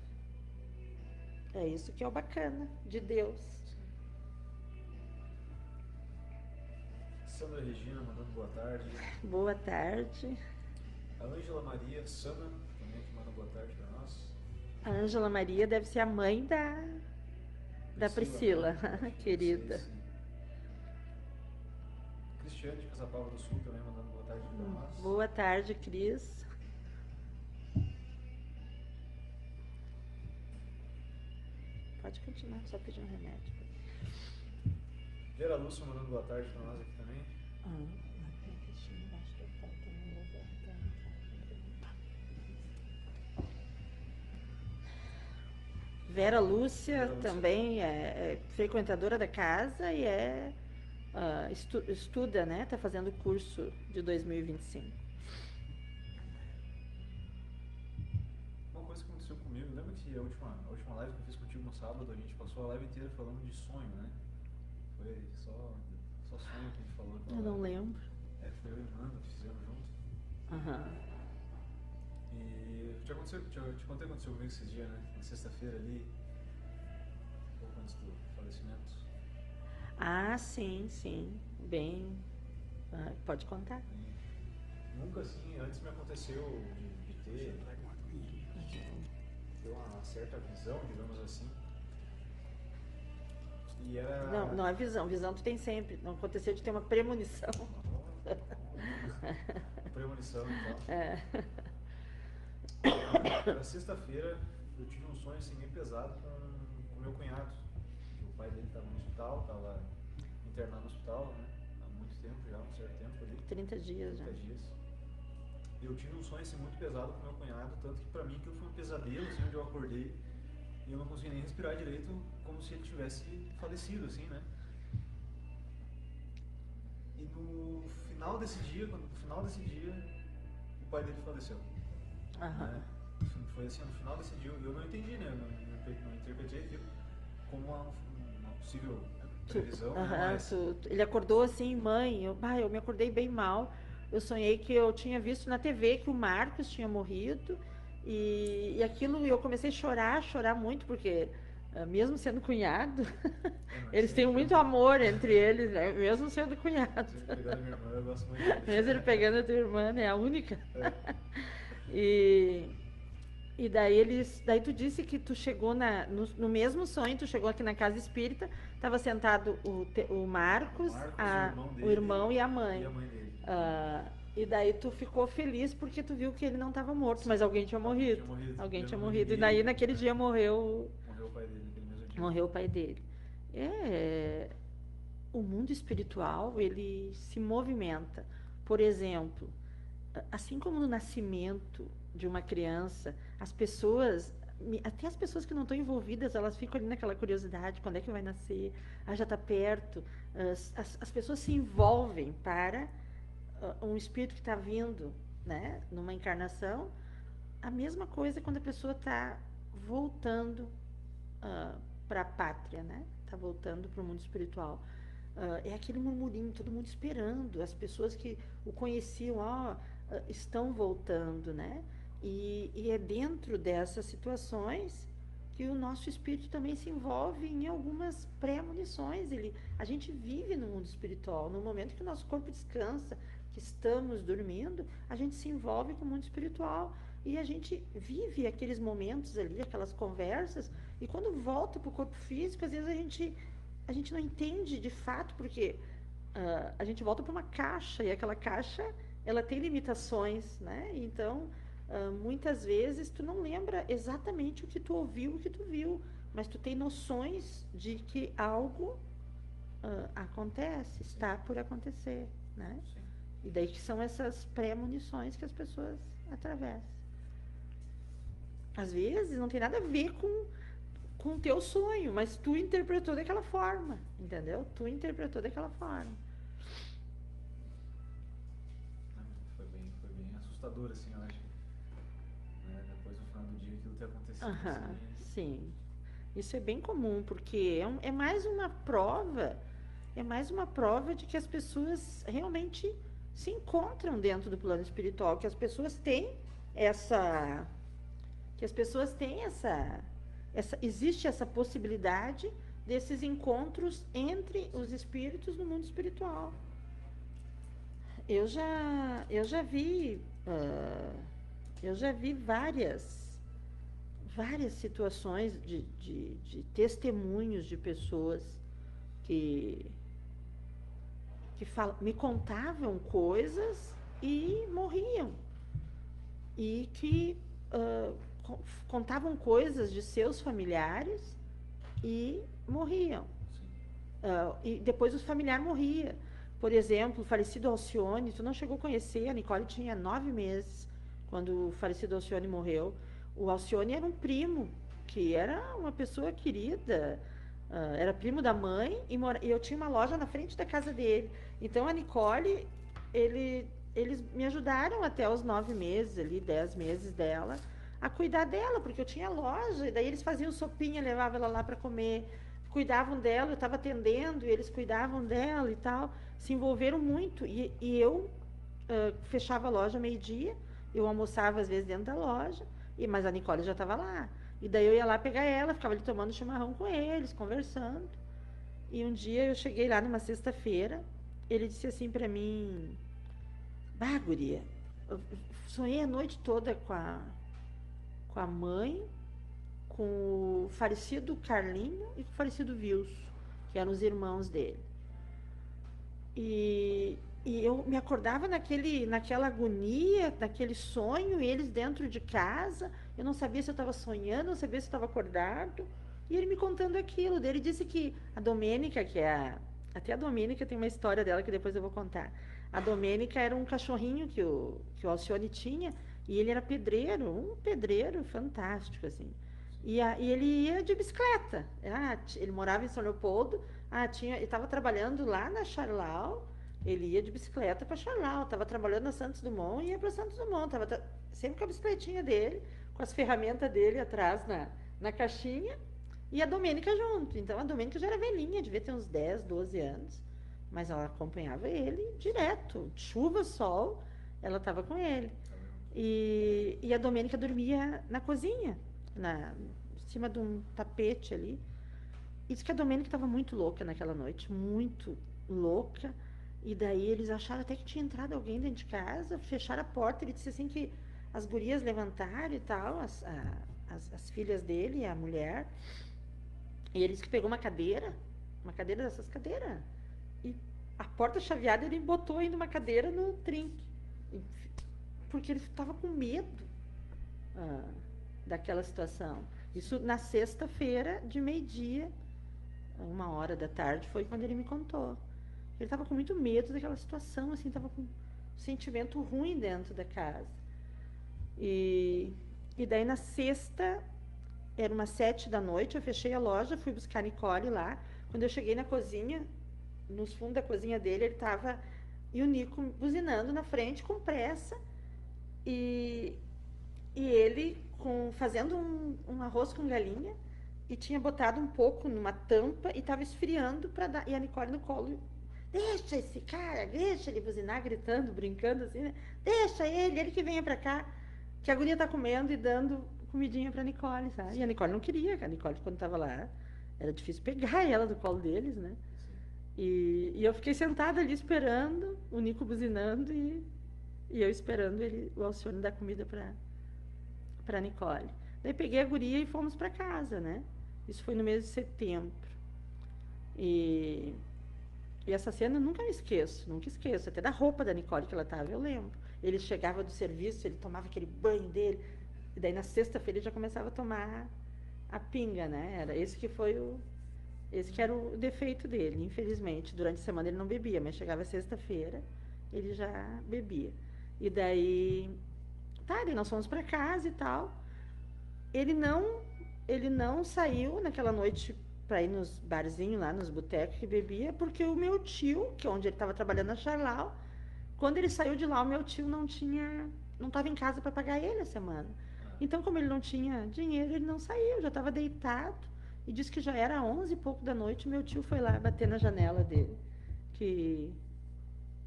É isso que é o bacana de Deus. Sandra Regina mandando boa tarde. Boa tarde. A Ângela Maria Sana também que manda boa tarde para nós. A Ângela Maria deve ser a mãe da Priscila, querida. Sim. Cristiane de Caçapava do Sul também mandando boa tarde para nós. Boa tarde, Cris. Pode continuar, só pedir um remédio. Vera Lúcia mandando boa tarde para nós aqui também. Vera Lúcia também é frequentadora da casa e estuda, né? Está fazendo o curso de 2025. Uma coisa que aconteceu comigo, lembra que a última live que eu fiz contigo no sábado, a gente passou a live inteira falando de sonho, né? Foi só sonho que a gente falou. Eu não lembro. Foi eu e Amanda que fizemos junto. E te contei o que aconteceu comigo esses dias, né? Na sexta-feira ali, um pouco antes do falecimento. Ah, sim, sim. Bem. Pode contar. E nunca assim, antes me aconteceu de ter uma certa visão, digamos assim. E era... Não é visão. Visão tu tem sempre. Não aconteceu de ter uma premonição. Premonição, então. Na sexta-feira eu tive um sonho assim bem pesado com meu cunhado. O pai dele estava no hospital, estava internado no hospital, né? Há muito tempo já, um certo tempo ali. 30 dias já. 30 dias. Eu tive um sonho assim muito pesado com meu cunhado, tanto que pra mim aquilo foi um pesadelo, assim, onde eu acordei e eu não conseguia nem respirar direito, como se ele tivesse falecido, assim, né? E no final desse dia, o pai dele faleceu. Né? Foi assim, no final desse dia, eu não entendi, né? Eu não interpretei aquilo como uma possível Previsão, né? Aham, Mas ele acordou assim, mãe, eu me acordei bem mal. Eu sonhei que eu tinha visto na TV que o Marcos tinha morrido e aquilo eu comecei a chorar muito, porque mesmo sendo cunhado, mas eles têm muito amor entre eles, né? Mesmo sendo cunhado. se ele pegar a minha irmã, eu gosto muito dele. Mesmo ele pegando a tua irmã, né? A única. É. E, e daí tu disse que tu chegou no mesmo sonho, tu chegou aqui na casa espírita, estava sentado o Marcos, o irmão e a mãe. E a mãe dele. E daí tu ficou feliz porque tu viu que ele não estava morto, mas alguém tinha morrido. Alguém tinha morrido. E daí naquele dia morreu o pai dele, naquele mesmo dia. morreu o pai dele. O mundo espiritual, ele se movimenta. Por exemplo, assim como no nascimento de uma criança, as pessoas, até as pessoas que não estão envolvidas, elas ficam ali naquela curiosidade, quando é que vai nascer? Já está perto. As pessoas se envolvem para um espírito que está vindo, né, numa encarnação. A mesma coisa quando a pessoa está voltando para a pátria, né? Está voltando para o mundo espiritual. É aquele murmurinho, todo mundo esperando, as pessoas que o conheciam, estão voltando, né? E é dentro dessas situações que o nosso espírito também se envolve em algumas premonições. A gente vive no mundo espiritual. No momento que o nosso corpo descansa, que estamos dormindo, a gente se envolve com o mundo espiritual e a gente vive aqueles momentos ali, aquelas conversas, e quando volta para o corpo físico, às vezes a gente não entende de fato, porque a gente volta para uma caixa, e aquela caixa, ela tem limitações, né? Então, muitas vezes, tu não lembra exatamente o que tu ouviu, o que tu viu, mas tu tem noções de que algo acontece, está por acontecer, né? Sim. E daí que são essas premonições que as pessoas atravessam. Às vezes, não tem nada a ver com o teu sonho, mas tu interpretou daquela forma, entendeu? Tu interpretou daquela forma. Foi bem assustador, assim, eu acho. Né? Depois, no final do dia, aquilo ter acontecido. Assim, sim. Isso é bem comum, porque é mais uma prova, de que as pessoas realmente se encontram dentro do plano espiritual, que as pessoas têm existe essa possibilidade desses encontros entre os espíritos no mundo espiritual. Eu já vi várias situações de testemunhos de pessoas que me contavam coisas e morriam, e que contavam coisas de seus familiares e morriam. E depois os familiares morriam. Por exemplo, o falecido Alcione, tu não chegou a conhecer, a Nicole tinha 9 meses quando o falecido Alcione morreu. O Alcione era um primo, que era uma pessoa querida, era primo da mãe, e eu tinha uma loja na frente da casa dele. Então a Nicole, eles me ajudaram até os 9 meses, ali, 10 meses dela, a cuidar dela, porque eu tinha loja, e daí eles faziam sopinha, levavam ela lá para comer, cuidavam dela, eu estava atendendo, e eles cuidavam dela e tal, se envolveram muito, e eu fechava a loja meio-dia, eu almoçava às vezes dentro da loja, mas a Nicole já estava lá, e daí eu ia lá pegar ela, ficava ali tomando chimarrão com eles, conversando, e um dia eu cheguei lá numa sexta-feira, ele disse assim para mim: "Bah, guria, eu sonhei a noite toda com a mãe, com o falecido Carlinho e com o falecido Vilso, que eram os irmãos dele. E eu me acordava naquela agonia, naquele sonho, e eles dentro de casa, eu não sabia se eu estava sonhando, não sabia se eu estava acordado, e ele me contando aquilo. Daí ele disse que a Domênica, até a Domênica tem uma história dela que depois eu vou contar. A Domênica era um cachorrinho que o Alcione tinha, e ele era pedreiro, um pedreiro fantástico, assim. E ele ia de bicicleta. Ele morava em São Leopoldo, ele estava trabalhando lá na Charlau, ele ia de bicicleta para Charlau, estava trabalhando na Santos Dumont e ia para Santos Dumont, estava sempre com a bicicletinha dele, com as ferramentas dele atrás na caixinha, E a Domênica junto. Então a Domênica já era velhinha, devia ter uns 10, 12 anos. Mas ela acompanhava ele direto. Chuva, sol, ela estava com ele. E a Domênica dormia na cozinha, em cima de um tapete ali. E diz que a Domênica estava muito louca naquela noite, muito louca. E daí eles acharam até que tinha entrado alguém dentro de casa, fecharam a porta. Ele disse assim que as gurias levantaram e tal, as filhas dele, a mulher. E ele disse que pegou uma cadeira dessas cadeiras. E a porta chaveada, ele botou ainda uma cadeira no trinque. Porque ele estava com medo daquela situação. Isso na sexta-feira, de meio-dia, 1h da tarde, foi quando ele me contou. Ele estava com muito medo daquela situação, assim, estava com um sentimento ruim dentro da casa. E daí na sexta, era umas 7 da noite, eu fechei a loja, fui buscar a Nicole lá. Quando eu cheguei na cozinha, nos fundos da cozinha dele, ele estava, e o Nico buzinando na frente com pressa, e ele fazendo um arroz com galinha, e tinha botado um pouco numa tampa e estava esfriando para dar, e a Nicole no colo, deixa esse cara, deixa ele buzinar, gritando, brincando assim, né? Deixa ele que venha para cá, que a guria tá comendo e dando comidinha pra Nicole, sabe? E a Nicole não queria, a Nicole quando tava lá, era difícil pegar ela do colo deles, né? E eu fiquei sentada ali esperando, o Nico buzinando e eu esperando o Alcione dar comida pra Nicole. Daí peguei a guria e fomos pra casa, né? Isso foi no mês de setembro. E essa cena eu nunca me esqueço, nunca esqueço. Até da roupa da Nicole que ela tava, eu lembro. Ele chegava do serviço, ele tomava aquele banho dele, e daí na sexta-feira ele já começava a tomar a pinga, né? Esse que era o defeito dele, infelizmente. Durante a semana ele não bebia, mas chegava sexta-feira, ele já bebia. E daí, daí nós fomos para casa e tal. Ele não saiu naquela noite para ir nos barzinhos lá, nos botecos que bebia, porque o meu tio, que é onde ele estava trabalhando na Charlau, quando ele saiu de lá, o meu tio não estava em casa para pagar ele a semana. Então, como ele não tinha dinheiro, ele não saiu, já estava deitado. E disse que já era 11 e pouco da noite, meu tio foi lá bater na janela dele,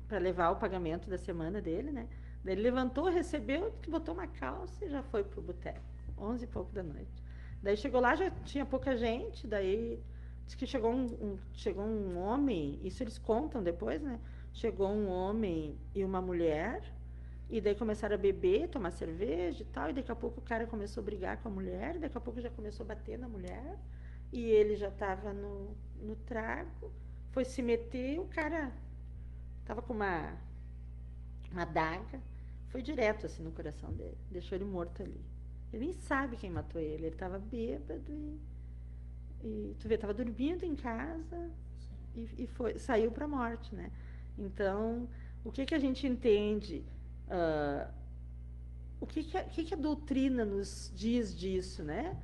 para levar o pagamento da semana dele, né? Daí ele levantou, recebeu, botou uma calça e já foi pro boteco, 11 e pouco da noite. Daí chegou lá, já tinha pouca gente, daí disse que chegou um homem, isso eles contam depois, né? Chegou um homem e uma mulher, e daí começaram a beber, tomar cerveja e tal, e daqui a pouco o cara começou a brigar com a mulher, e daqui a pouco já começou a bater na mulher, e ele já estava no trago, foi se meter, o cara estava com uma adaga, foi direto assim no coração dele, deixou ele morto ali. Ele nem sabe quem matou ele estava bêbado e tu vê, estava dormindo em casa e saiu para a morte, né? Então, o que a gente entende? O que a doutrina nos diz disso, né?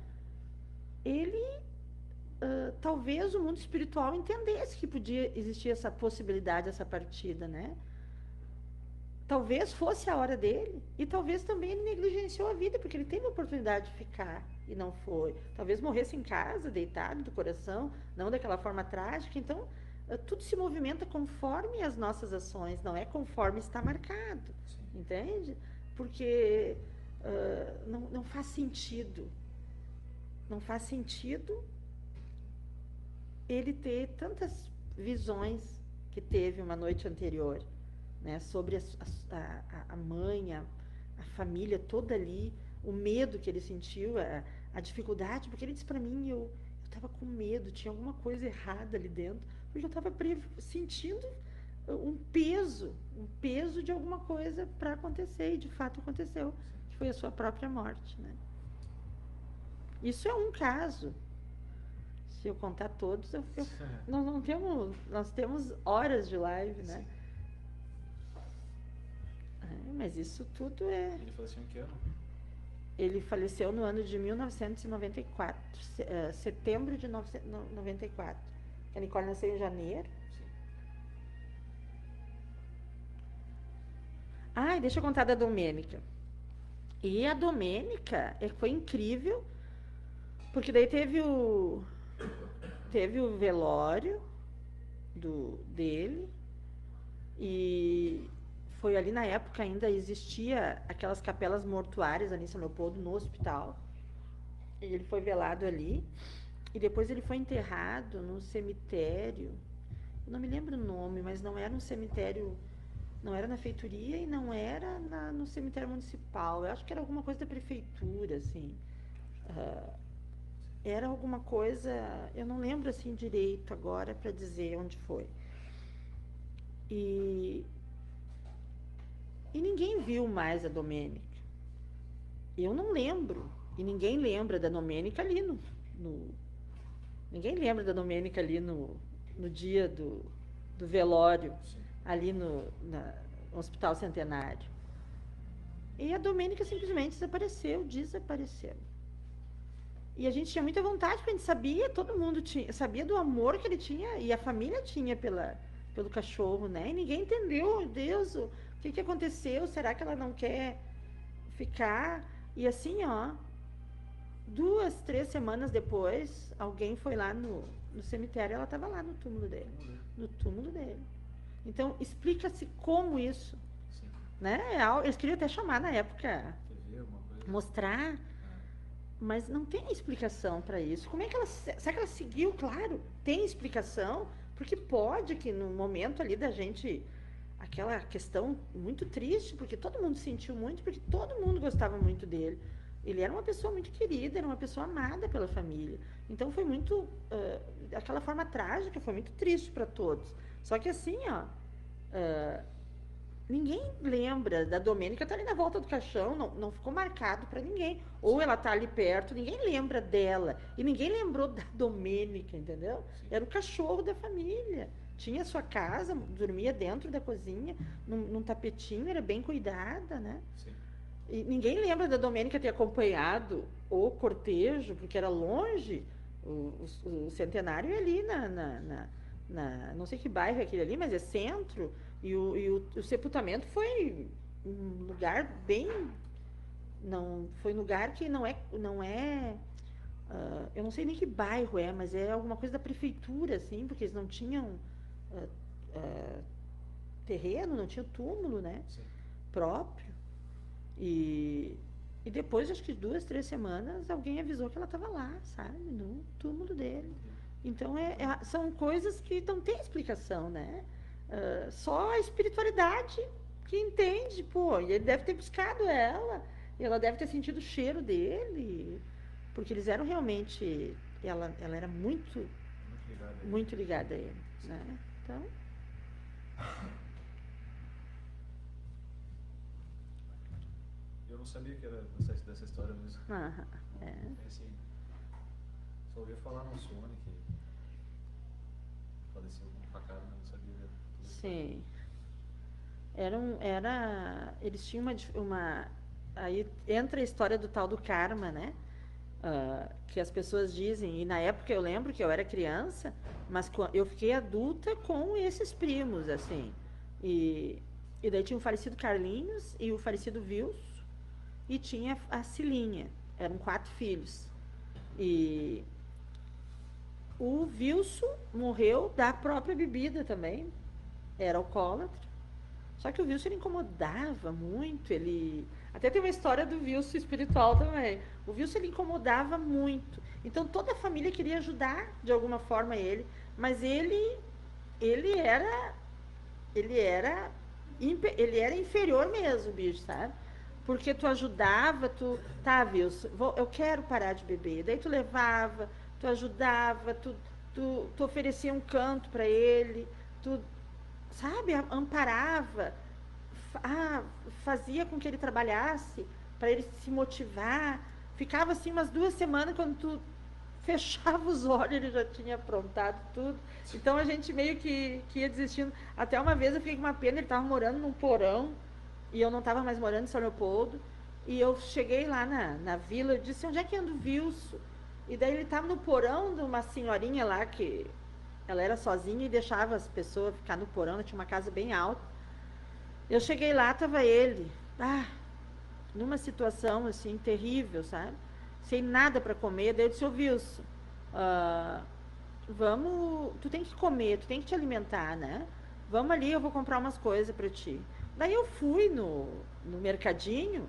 Talvez o mundo espiritual entendesse que podia existir essa possibilidade, essa partida, né? Talvez fosse a hora dele, e talvez também ele negligenciou a vida, porque ele teve a oportunidade de ficar e não foi. Talvez morresse em casa, deitado do coração, não daquela forma trágica. Então, tudo se movimenta conforme as nossas ações, não é conforme está marcado, entende? Porque não faz sentido. Não faz sentido ele ter tantas visões que teve uma noite anterior, né, sobre a mãe, a família toda ali, o medo que ele sentiu, a dificuldade, porque ele disse para mim, eu estava com medo, tinha alguma coisa errada ali dentro, porque eu estava sentindo um peso de alguma coisa para acontecer, e de fato aconteceu, que foi a sua própria morte, né? Isso é um caso. Se eu contar todos, nós temos horas de live, né? Mas isso tudo é... Ele faleceu em que ano? Ele faleceu no ano de 1994, setembro de 1994. A Nicole nasceu em janeiro. Sim. Deixa eu contar da Domênica. E a Domênica foi incrível, Porque daí teve o velório dele, e foi ali na época ainda existia aquelas capelas mortuárias ali em São Leopoldo, no hospital. E ele foi velado ali. E depois ele foi enterrado num cemitério. Eu não me lembro o nome, mas não era um cemitério, não era na feitoria e não era no cemitério municipal. Eu acho que era alguma coisa da prefeitura, assim. Ah, era alguma coisa, eu não lembro assim direito agora para dizer onde foi. E, e ninguém viu mais a Domênica. Eu não lembro. E ninguém lembra da Domênica ali ninguém lembra da Domênica ali no dia do velório, Sim. ali no Hospital Centenário. E a Domênica simplesmente desapareceu. E a gente tinha muita vontade, porque a gente sabia, todo mundo sabia do amor que ele tinha, e a família tinha pelo cachorro, né? E ninguém entendeu, meu Deus, o que aconteceu? Será que ela não quer ficar? E assim, ó, 2, 3 semanas depois, alguém foi lá no cemitério, ela estava lá no túmulo dele. No túmulo dele. Então, explica-se como isso, Sim. né? Eles queriam até chamar na época, TV, alguma coisa. mostrar, mas não tem explicação para isso. Como é que ela, será que ela seguiu? Claro, tem explicação, porque pode que no momento ali da gente, aquela questão muito triste, porque todo mundo sentiu muito, porque todo mundo gostava muito dele. Ele era uma pessoa muito querida, era uma pessoa amada pela família. Então foi muito, aquela forma trágica, foi muito triste para todos. Só que assim, ó, ninguém lembra da Domênica, tá ali na volta do caixão, não ficou marcado para ninguém. Ou ela tá ali perto, ninguém lembra dela. E ninguém lembrou da Domênica, entendeu? Era o cachorro da família. Tinha sua casa, dormia dentro da cozinha, num tapetinho, era bem cuidada, né? Sim. E ninguém lembra da Domênica ter acompanhado o cortejo, porque era longe. O centenário é ali não sei que bairro é aquele ali, mas é centro. E o sepultamento foi um lugar bem. Não, foi um lugar que não é. Eu não sei nem que bairro é, mas é alguma coisa da prefeitura, assim, porque eles não tinham terreno, não tinham túmulo, né? Sim. Próprio. E depois, acho que 2, 3 semanas, alguém avisou que ela estava lá, sabe? No túmulo dele. Então, são coisas que não tem explicação, né? Só a espiritualidade que entende, pô. E ele deve ter buscado ela, e ela deve ter sentido o cheiro dele, porque eles eram realmente. Ela era muito ligada a ele, né? Então. Eu não sabia que era dessa história mesmo. Assim, só ouvi falar no Sony que faleceu com facada, mas não sabia. Sim. Eles tinham uma. Aí entra a história do tal do karma, né? Que as pessoas dizem, e na época eu lembro que eu era criança, mas eu fiquei adulta com esses primos, assim. E daí tinha o falecido Carlinhos e o falecido Vilso, e tinha a Cilinha. Eram 4 filhos. E o Vilso morreu da própria bebida também. Era alcoólatra. Só que o Wilson ele incomodava muito, até tem uma história do Wilson espiritual também. O Wilson ele incomodava muito. Então toda a família queria ajudar de alguma forma ele, mas ele era inferior mesmo, bicho, sabe? Porque tu ajudava, tá, Wilson, eu quero parar de beber. Daí tu levava, tu ajudava, tu oferecia um canto para ele, tu, sabe, amparava, fazia com que ele trabalhasse para ele se motivar. Ficava assim umas 2 semanas, quando tu fechava os olhos, ele já tinha aprontado tudo. Então a gente meio que ia desistindo. Até uma vez eu fiquei com uma pena, ele estava morando num porão e eu não estava mais morando em São Leopoldo. E eu cheguei lá na vila, eu disse, onde é que anda o Vilso? E daí ele estava no porão de uma senhorinha lá que ela era sozinha e deixava as pessoas ficar no porão, ela tinha uma casa bem alta. Eu cheguei lá, estava ele, numa situação assim terrível, sabe? sem nada para comer. Daí eu disse, ô Wilson, ah, vamos, tu tem que comer, tu tem que te alimentar, né? Vamos ali, eu vou comprar umas coisas para ti. Daí eu fui no mercadinho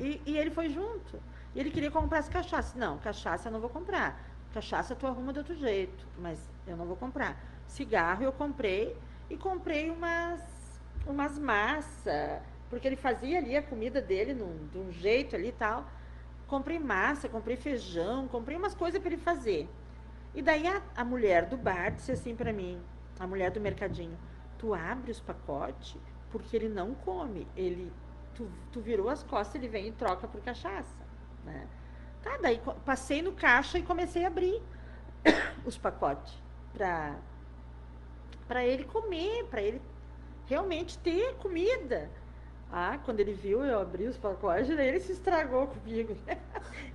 e ele foi junto. E ele queria comprar as cachaças. Não, cachaça eu não vou comprar. Cachaça tu arruma de outro jeito, mas eu não vou comprar. Cigarro eu comprei e comprei umas massas, porque ele fazia ali a comida dele de um jeito ali e tal. Comprei massa, comprei feijão, comprei umas coisas para ele fazer. E daí a mulher do bar disse assim para mim, a mulher do mercadinho, tu abre os pacotes porque ele não come, tu virou as costas, ele vem e troca por cachaça, né? Tá, daí passei no caixa e comecei a abrir os pacotes para para ele comer, para ele realmente ter comida. Ah, quando ele viu eu abri os pacotes, daí ele se estragou comigo.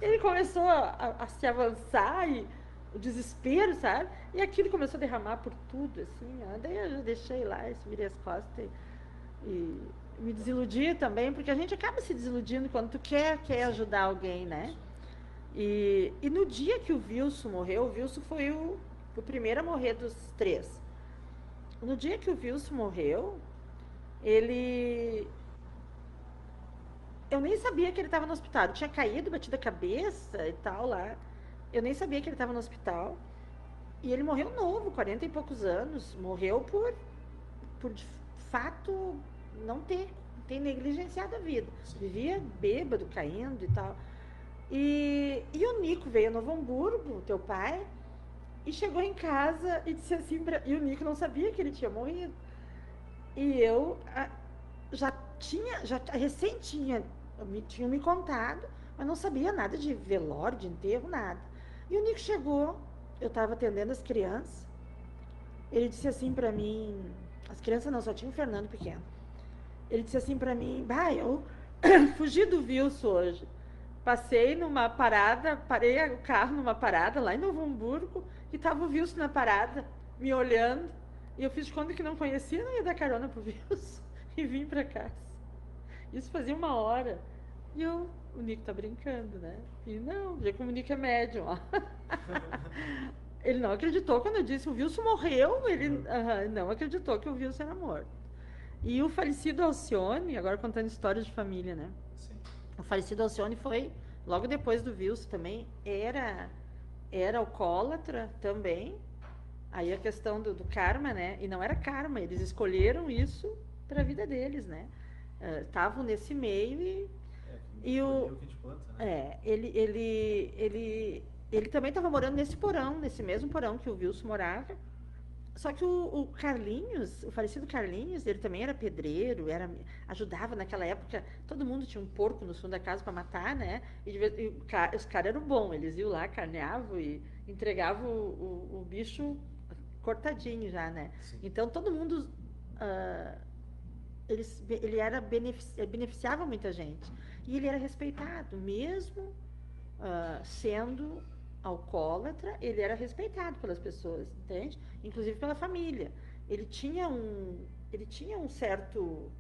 Ele começou a se avançar e o desespero, sabe? E aquilo começou a derramar por tudo, assim. Daí eu já deixei lá, virei as costas e me desiludi também, porque a gente acaba se desiludindo quando tu quer ajudar alguém, né? E no dia que o Wilson morreu, o Wilson foi o primeiro a morrer dos três. No dia que o Wilson morreu, ele eu nem sabia que ele estava no hospital. Ele tinha caído, batido a cabeça e tal lá. Eu nem sabia que ele estava no hospital. E ele morreu novo, 40 e poucos anos. Morreu por de fato não ter negligenciado a vida. Vivia bêbado, caindo e tal. E o Nico veio a Novo Hamburgo, teu pai, e chegou em casa e disse assim e o Nico não sabia que ele tinha morrido. E eu já recém tinham me contado, mas não sabia nada de velório, de enterro, nada. E o Nico chegou, eu estava atendendo as crianças, ele disse assim para mim, as crianças não, só tinha o Fernando pequeno. Ele disse assim para mim, bah, eu fugi do Wilson hoje. Passei numa parada, parei o carro numa parada lá em Novo Hamburgo e tava o Wilson na parada, me olhando. E eu fiz de conta que não conhecia, não ia dar carona pro Wilson e vim para casa. Isso fazia 1 hora. E o Nico tá brincando, né? E não, já como o Nico é médium, ó. Ele não acreditou quando eu disse o Wilson morreu, ele não acreditou que o Wilson era morto. E o falecido Alcione, agora contando histórias de família, né? Sim. O falecido Alcione foi, logo depois do Wilson também, era alcoólatra também. Aí a questão do karma, né? E não era karma, eles escolheram isso para a vida deles, né? Estavam nesse meio e o que a gente planta, né? ele também estava morando nesse porão, nesse mesmo porão que o Wilson morava. Só que o Carlinhos, o falecido Carlinhos, ele também era pedreiro, ajudava naquela época, todo mundo tinha um porco no fundo da casa para matar, né? Os caras eram bons, eles iam lá, carneavam e entregavam o bicho cortadinho já, né? Sim. Então todo mundo ele beneficiava muita gente. E ele era respeitado, mesmo sendo alcoólatra, ele era respeitado pelas pessoas, entende? Inclusive pela família. Ele tinha um certo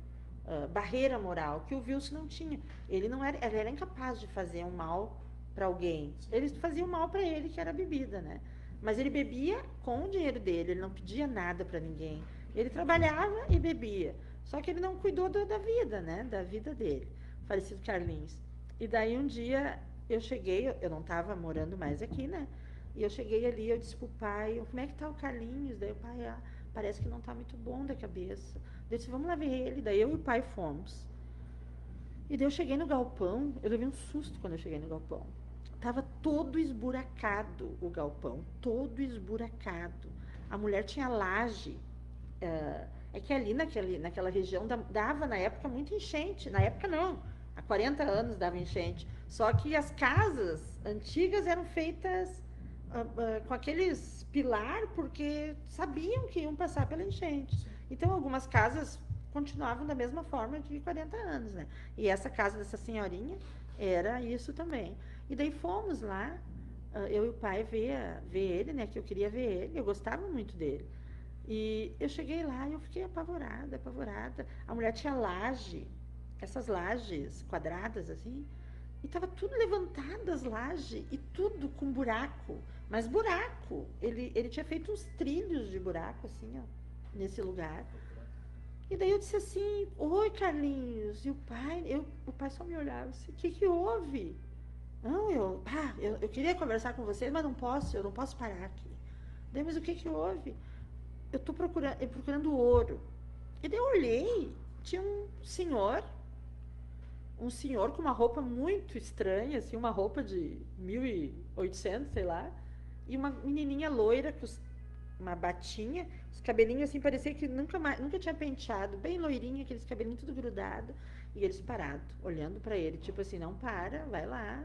barreira moral que o Wilson não tinha. Ele era incapaz de fazer um mal para alguém. Ele fazia um mal para ele, que era a bebida, né? Mas ele bebia com o dinheiro dele, ele não pedia nada para ninguém. Ele trabalhava e bebia. Só que ele não cuidou da vida, né? Da vida dele. Falecido Carlinhos. E daí um dia eu cheguei, eu não estava morando mais aqui, né? E eu cheguei ali, eu disse pro pai, como é que tá o Carlinhos? Daí o pai, parece que não tá muito bom da cabeça. Eu disse, vamos lá ver ele. Daí eu e o pai fomos. E daí eu cheguei no galpão, eu levei um susto quando eu cheguei no galpão. Tava todo esburacado o galpão, todo esburacado. A mulher tinha laje. É que ali naquela região dava na época muita enchente. Na época não, há 40 anos dava enchente. Só que as casas antigas eram feitas com aqueles pilar porque sabiam que iam passar pela enchente. Então algumas casas continuavam da mesma forma de 40 anos, né? E essa casa dessa senhorinha era isso também. E daí fomos lá, eu e o pai ver ele, né? Que eu queria ver ele, eu gostava muito dele. E eu cheguei lá e eu fiquei apavorada, apavorada. A mulher tinha laje, essas lajes quadradas assim, E tava tudo levantado as lajes e tudo com buraco. Mas buraco. Ele tinha feito uns trilhos de buraco, assim, ó, nesse lugar. E daí eu disse assim, oi, Carlinhos. E o pai só me olhava assim, o que que houve? Não, eu queria conversar com você, mas eu não posso parar aqui. Daí, mas o que que houve? Eu tô procurando ouro. E daí eu olhei, tinha um senhor com uma roupa muito estranha, assim, uma roupa de 1800, sei lá, e uma menininha loira com uma batinha, os cabelinhos assim, parecia que nunca tinha penteado, bem loirinha, aqueles cabelinhos tudo grudado, e eles parados, olhando pra ele, tipo assim, não para, vai lá,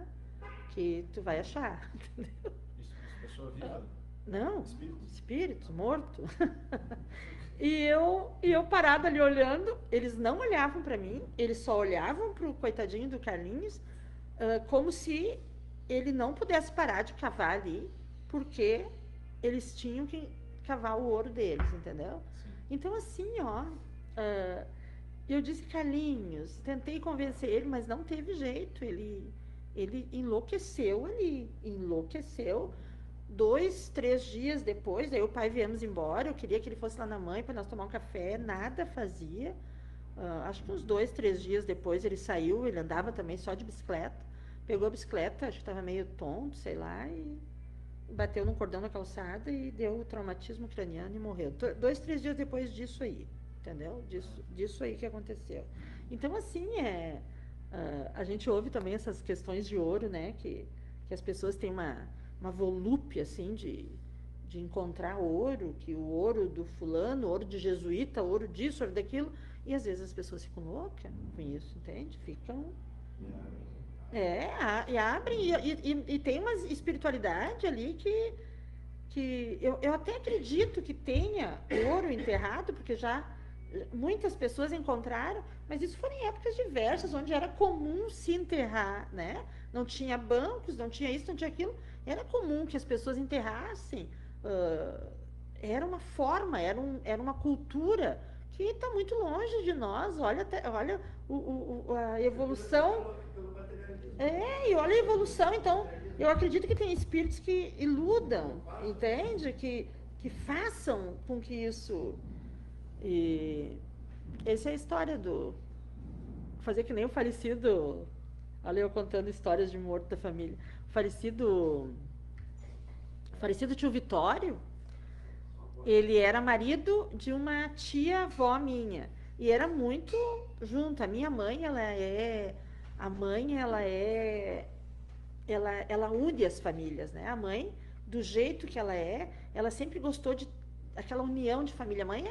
que tu vai achar, entendeu? Isso, pessoa viva? Não, Espíritos? espírito, morto. E eu parada ali olhando, eles não olhavam pra mim, eles só olhavam pro coitadinho do Carlinhos, como se ele não pudesse parar de cavar ali, porque eles tinham que cavar o ouro deles, entendeu? Sim. Então, assim, ó, eu disse, Carlinhos, tentei convencer ele, mas não teve jeito, ele enlouqueceu ali, enlouqueceu. 2, 3 dias depois, daí o pai viemos embora, eu queria que ele fosse lá na mãe para nós tomar um café, nada fazia. Acho que uns 2, 3 dias depois ele saiu, ele andava também só de bicicleta, pegou a bicicleta, acho que estava meio tonto, sei lá, e bateu num cordão na calçada e deu traumatismo craniano e morreu. 2, 3 dias depois disso aí, entendeu? Disso aí que aconteceu. Então, assim, a gente ouve também essas questões de ouro, né, que as pessoas têm uma volúpia, assim, de encontrar ouro, que o ouro do fulano, ouro de jesuíta, ouro disso, ouro daquilo, e às vezes as pessoas ficam loucas com isso, entende? Ficam... e abrem, e tem uma espiritualidade ali que eu até acredito que tenha ouro enterrado, porque já muitas pessoas encontraram, mas isso foi em épocas diversas, onde era comum se enterrar, né? Não tinha bancos, não tinha isso, não tinha aquilo, era comum que as pessoas enterrassem, era uma forma, era uma cultura que está muito longe de nós. Olha a evolução. E olha a evolução. Então, eu acredito que tem espíritos que iludam, entende? Que façam com que isso... E essa é a história do... Fazer que nem o falecido... Olha eu contando histórias de morto da família. O falecido tio Vitório, ele era marido de uma tia-avó minha. E era muito junto. A minha mãe, ela une as famílias, né? A mãe, do jeito que ela sempre gostou de aquela união de família. A mãe,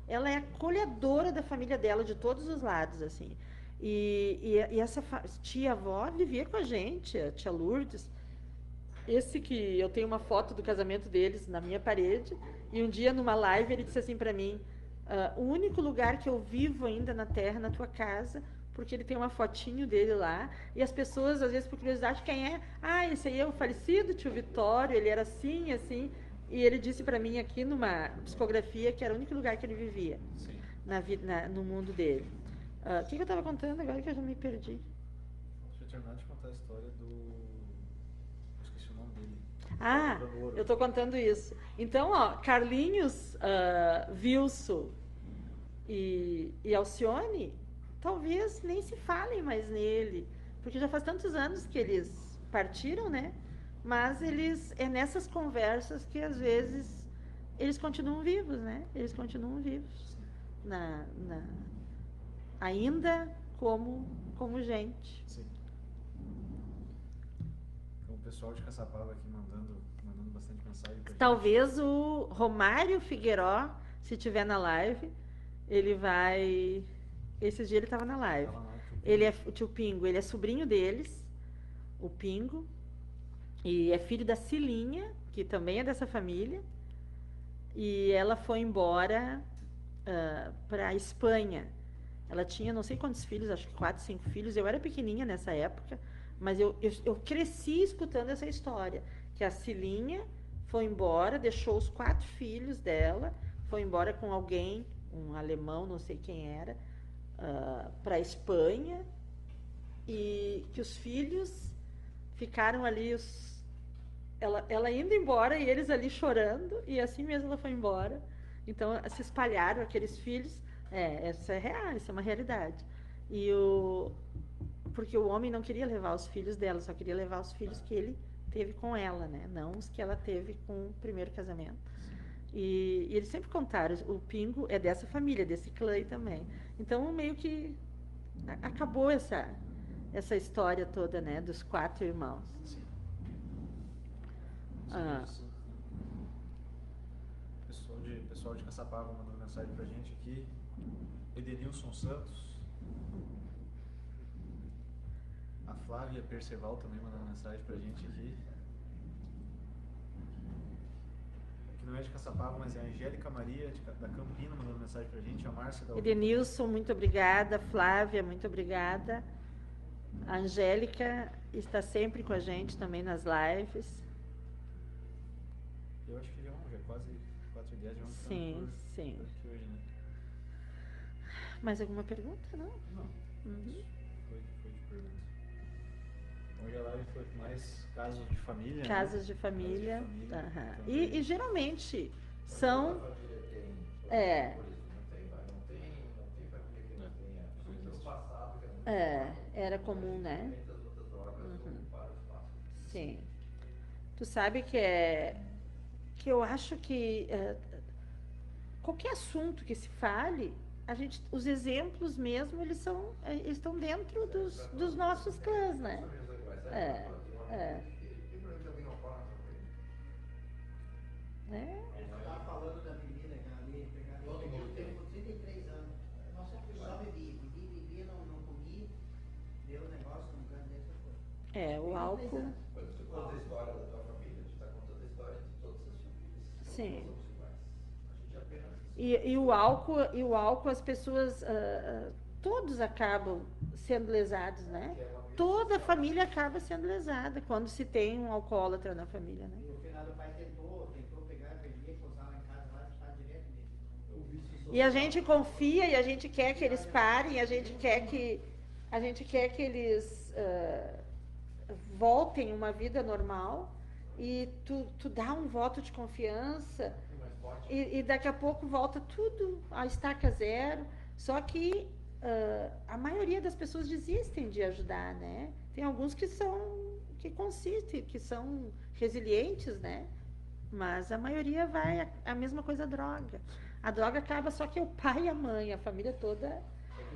ela é acolhedora da família dela, de todos os lados, assim. E essa tia-avó vivia com a gente, a tia Lourdes. Esse que eu tenho uma foto do casamento deles na minha parede, e um dia numa live ele disse assim para mim, o único lugar que eu vivo ainda na terra, na tua casa, porque ele tem uma fotinho dele lá, e as pessoas, às vezes por curiosidade, quem é? Esse aí é o falecido tio Vitório, ele era assim, assim, e ele disse para mim aqui numa psicografia que era o único lugar que ele vivia. Sim. No mundo dele. O que eu estava contando agora que eu já me perdi? Deixa eu terminar de contar a história do... Eu esqueci o nome dele. Eu estou contando isso. Então, Carlinhos, Vilso e Alcione, talvez nem se falem mais nele, porque já faz tantos anos que eles partiram, né? Mas é nessas conversas que às vezes eles continuam vivos, né? Eles continuam vivos ainda como gente. Sim. Então, o pessoal de Caçapava aqui mandando bastante mensagem pra Talvez gente. o Romário Figueiró, se estiver na live, ele vai... Esses dias ele estava na live. Ele é o tio Pingo, ele é sobrinho deles, o Pingo, e é filho da Cilinha, que também é dessa família, e ela foi embora para a Espanha. Ela tinha não sei quantos filhos, acho que 4, 5 filhos. Eu era pequenininha nessa época, mas eu cresci escutando essa história, que a Cilinha foi embora, deixou os 4 filhos dela, foi embora com alguém, um alemão, não sei quem era, para a Espanha, e que os filhos ficaram ali, ela indo embora e eles ali chorando, e assim mesmo ela foi embora. Então se espalharam aqueles filhos. Isso é real, isso é uma realidade. E porque o homem não queria levar os filhos dela, só queria levar os filhos que ele teve com ela, né? Não os que ela teve com o primeiro casamento. E eles sempre contaram, o Pingo é dessa família, desse clã aí também. Então meio que acabou essa história toda, né, dos 4 irmãos. Sim. Ah. Pessoal de Caçapava mandando mensagem pra gente aqui. Edenilson Santos. A Flávia Perceval também mandando mensagem pra gente aqui. Que não é de Caçapava, mas é a Angélica Maria da Campina mandando mensagem pra gente. A Márcia da Edenilson, muito obrigada. Flávia, muito obrigada. A Angélica está sempre com a gente também nas lives. Eu acho que já é quase 4h10, já vamos sim. por aqui hoje, né? Mais alguma pergunta, não? Não. Uhum. Foi de pergunta. Hoje a live foi mais casos de família. Casos de família. Então, e geralmente são. Era comum, né? Sim. Tu sabe que eu acho que qualquer assunto que se fale, os exemplos mesmo, eles estão dentro dos nossos clãs, né? Eu estava falando da menina que ali, eu tenho 33 anos. Nossa, só bebia, não comia, deu um negócio, um canto desse, o álcool. Quando tu conta a história da tua família, tu está contando a história de todas as famílias. Sim. A gente apenas... E o álcool, as pessoas, todos acabam sendo lesados, né? Toda a família acaba sendo lesada quando se tem um alcoólatra na família, né? E no final o pai tentou pegar, beber, posar lá em casa, lá está direto nele. E a gente confia e a gente quer que eles parem, a gente quer que eles voltem uma vida normal, e tu dá um voto de confiança e daqui a pouco volta tudo a estaca zero. Só que a maioria das pessoas desistem de ajudar, né? Tem alguns que consistem, que são resilientes, né? Mas a maioria vai a mesma coisa a droga. A droga acaba, só que o pai e a mãe, a família toda,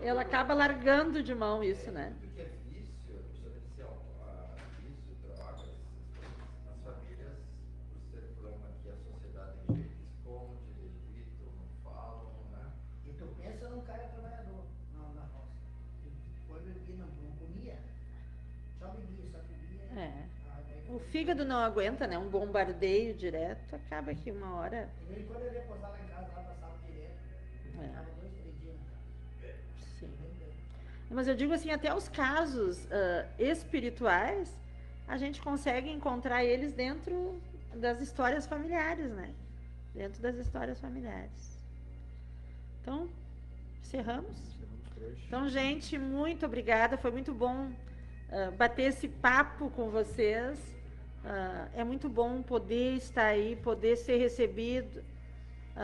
ela acaba largando de mão isso, né? Tudo que é vício, justamente vício, drogas, as famílias, por ser um problema que a sociedade tem jeito, esconde, evitam, não falam, né? E tu pensa num cara trabalhador na roça. Foi beber, não comia, só bebia. O fígado não aguenta, né? Um bombardeio direto, acaba que uma hora... E quando eu ia posar lá em casa, lá passava direto. Ficava 2, 3 dias na casa. Sim. Mas eu digo assim, até os casos espirituais, a gente consegue encontrar eles dentro das histórias familiares, né? Dentro das histórias familiares. Então, encerramos. por hoje. Então, gente, muito obrigada. Foi muito bom bater esse papo com vocês. É muito bom poder estar aí, poder ser recebido,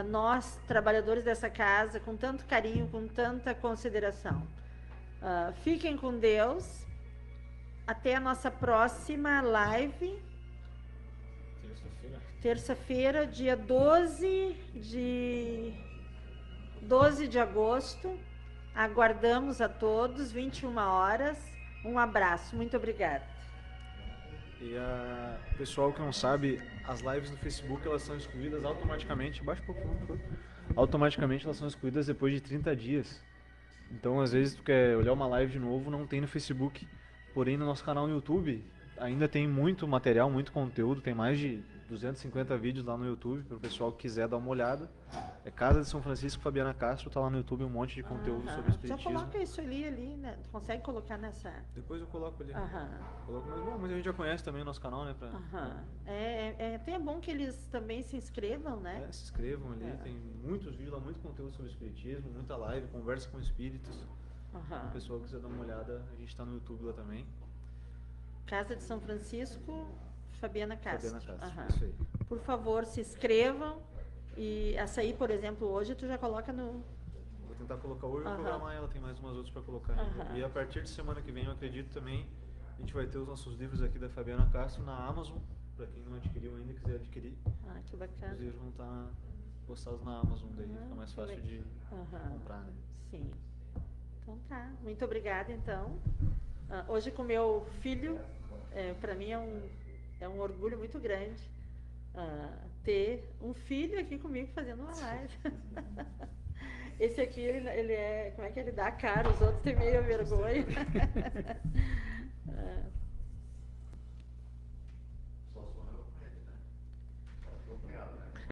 nós, trabalhadores dessa casa, com tanto carinho, com tanta consideração. Fiquem com Deus. Até a nossa próxima live. Terça-feira, dia 12 de agosto. Aguardamos a todos, 21 horas. Um abraço, muito obrigada. E pessoal que não sabe, as lives no Facebook, elas são excluídas automaticamente. Baixa um pouco, por favor. Automaticamente elas são excluídas depois de 30 dias. Então, às vezes, tu quer olhar uma live de novo, não tem no Facebook. Porém, no nosso canal no YouTube, ainda tem muito material, muito conteúdo. Tem mais de 250 vídeos lá no YouTube, para o pessoal que quiser dar uma olhada. É Casa de São Francisco Fabiana Castro, tá lá no YouTube um monte de conteúdo sobre espiritismo. Já coloca isso ali, né? Tu consegue colocar nessa... Depois eu coloco ali. Coloco, mas bom, mas a gente já conhece também o nosso canal, né? Até é bom que eles também se inscrevam, né? Se inscrevam ali, tem muitos vídeos lá, muito conteúdo sobre espiritismo, muita live, conversa com espíritos. Se Aham. o pessoal quiser dar uma olhada, a gente está no YouTube lá também. Casa de São Francisco, Fabiana Castro. Fabiana Castro, Aham. isso aí. Por favor, se inscrevam. E essa aí, por exemplo, hoje tu já coloca no... Vou tentar colocar hoje e Aham. programar ela, tem mais umas outras para colocar ainda. Aham. E a partir de semana que vem, eu acredito também, a gente vai ter os nossos livros aqui da Fabiana Castro na Amazon, para quem não adquiriu ainda, quiser adquirir. Ah, que bacana. Os livros vão estar postados na Amazon, daí Ah, fica mais que fácil de Aham. comprar, né? Sim. Então tá. Muito obrigada, então. Hoje com meu filho, para mim é um orgulho muito grande ter um filho aqui comigo fazendo uma live. Esse aqui, ele é... Como é que ele dá a cara? Os outros têm meio vergonha.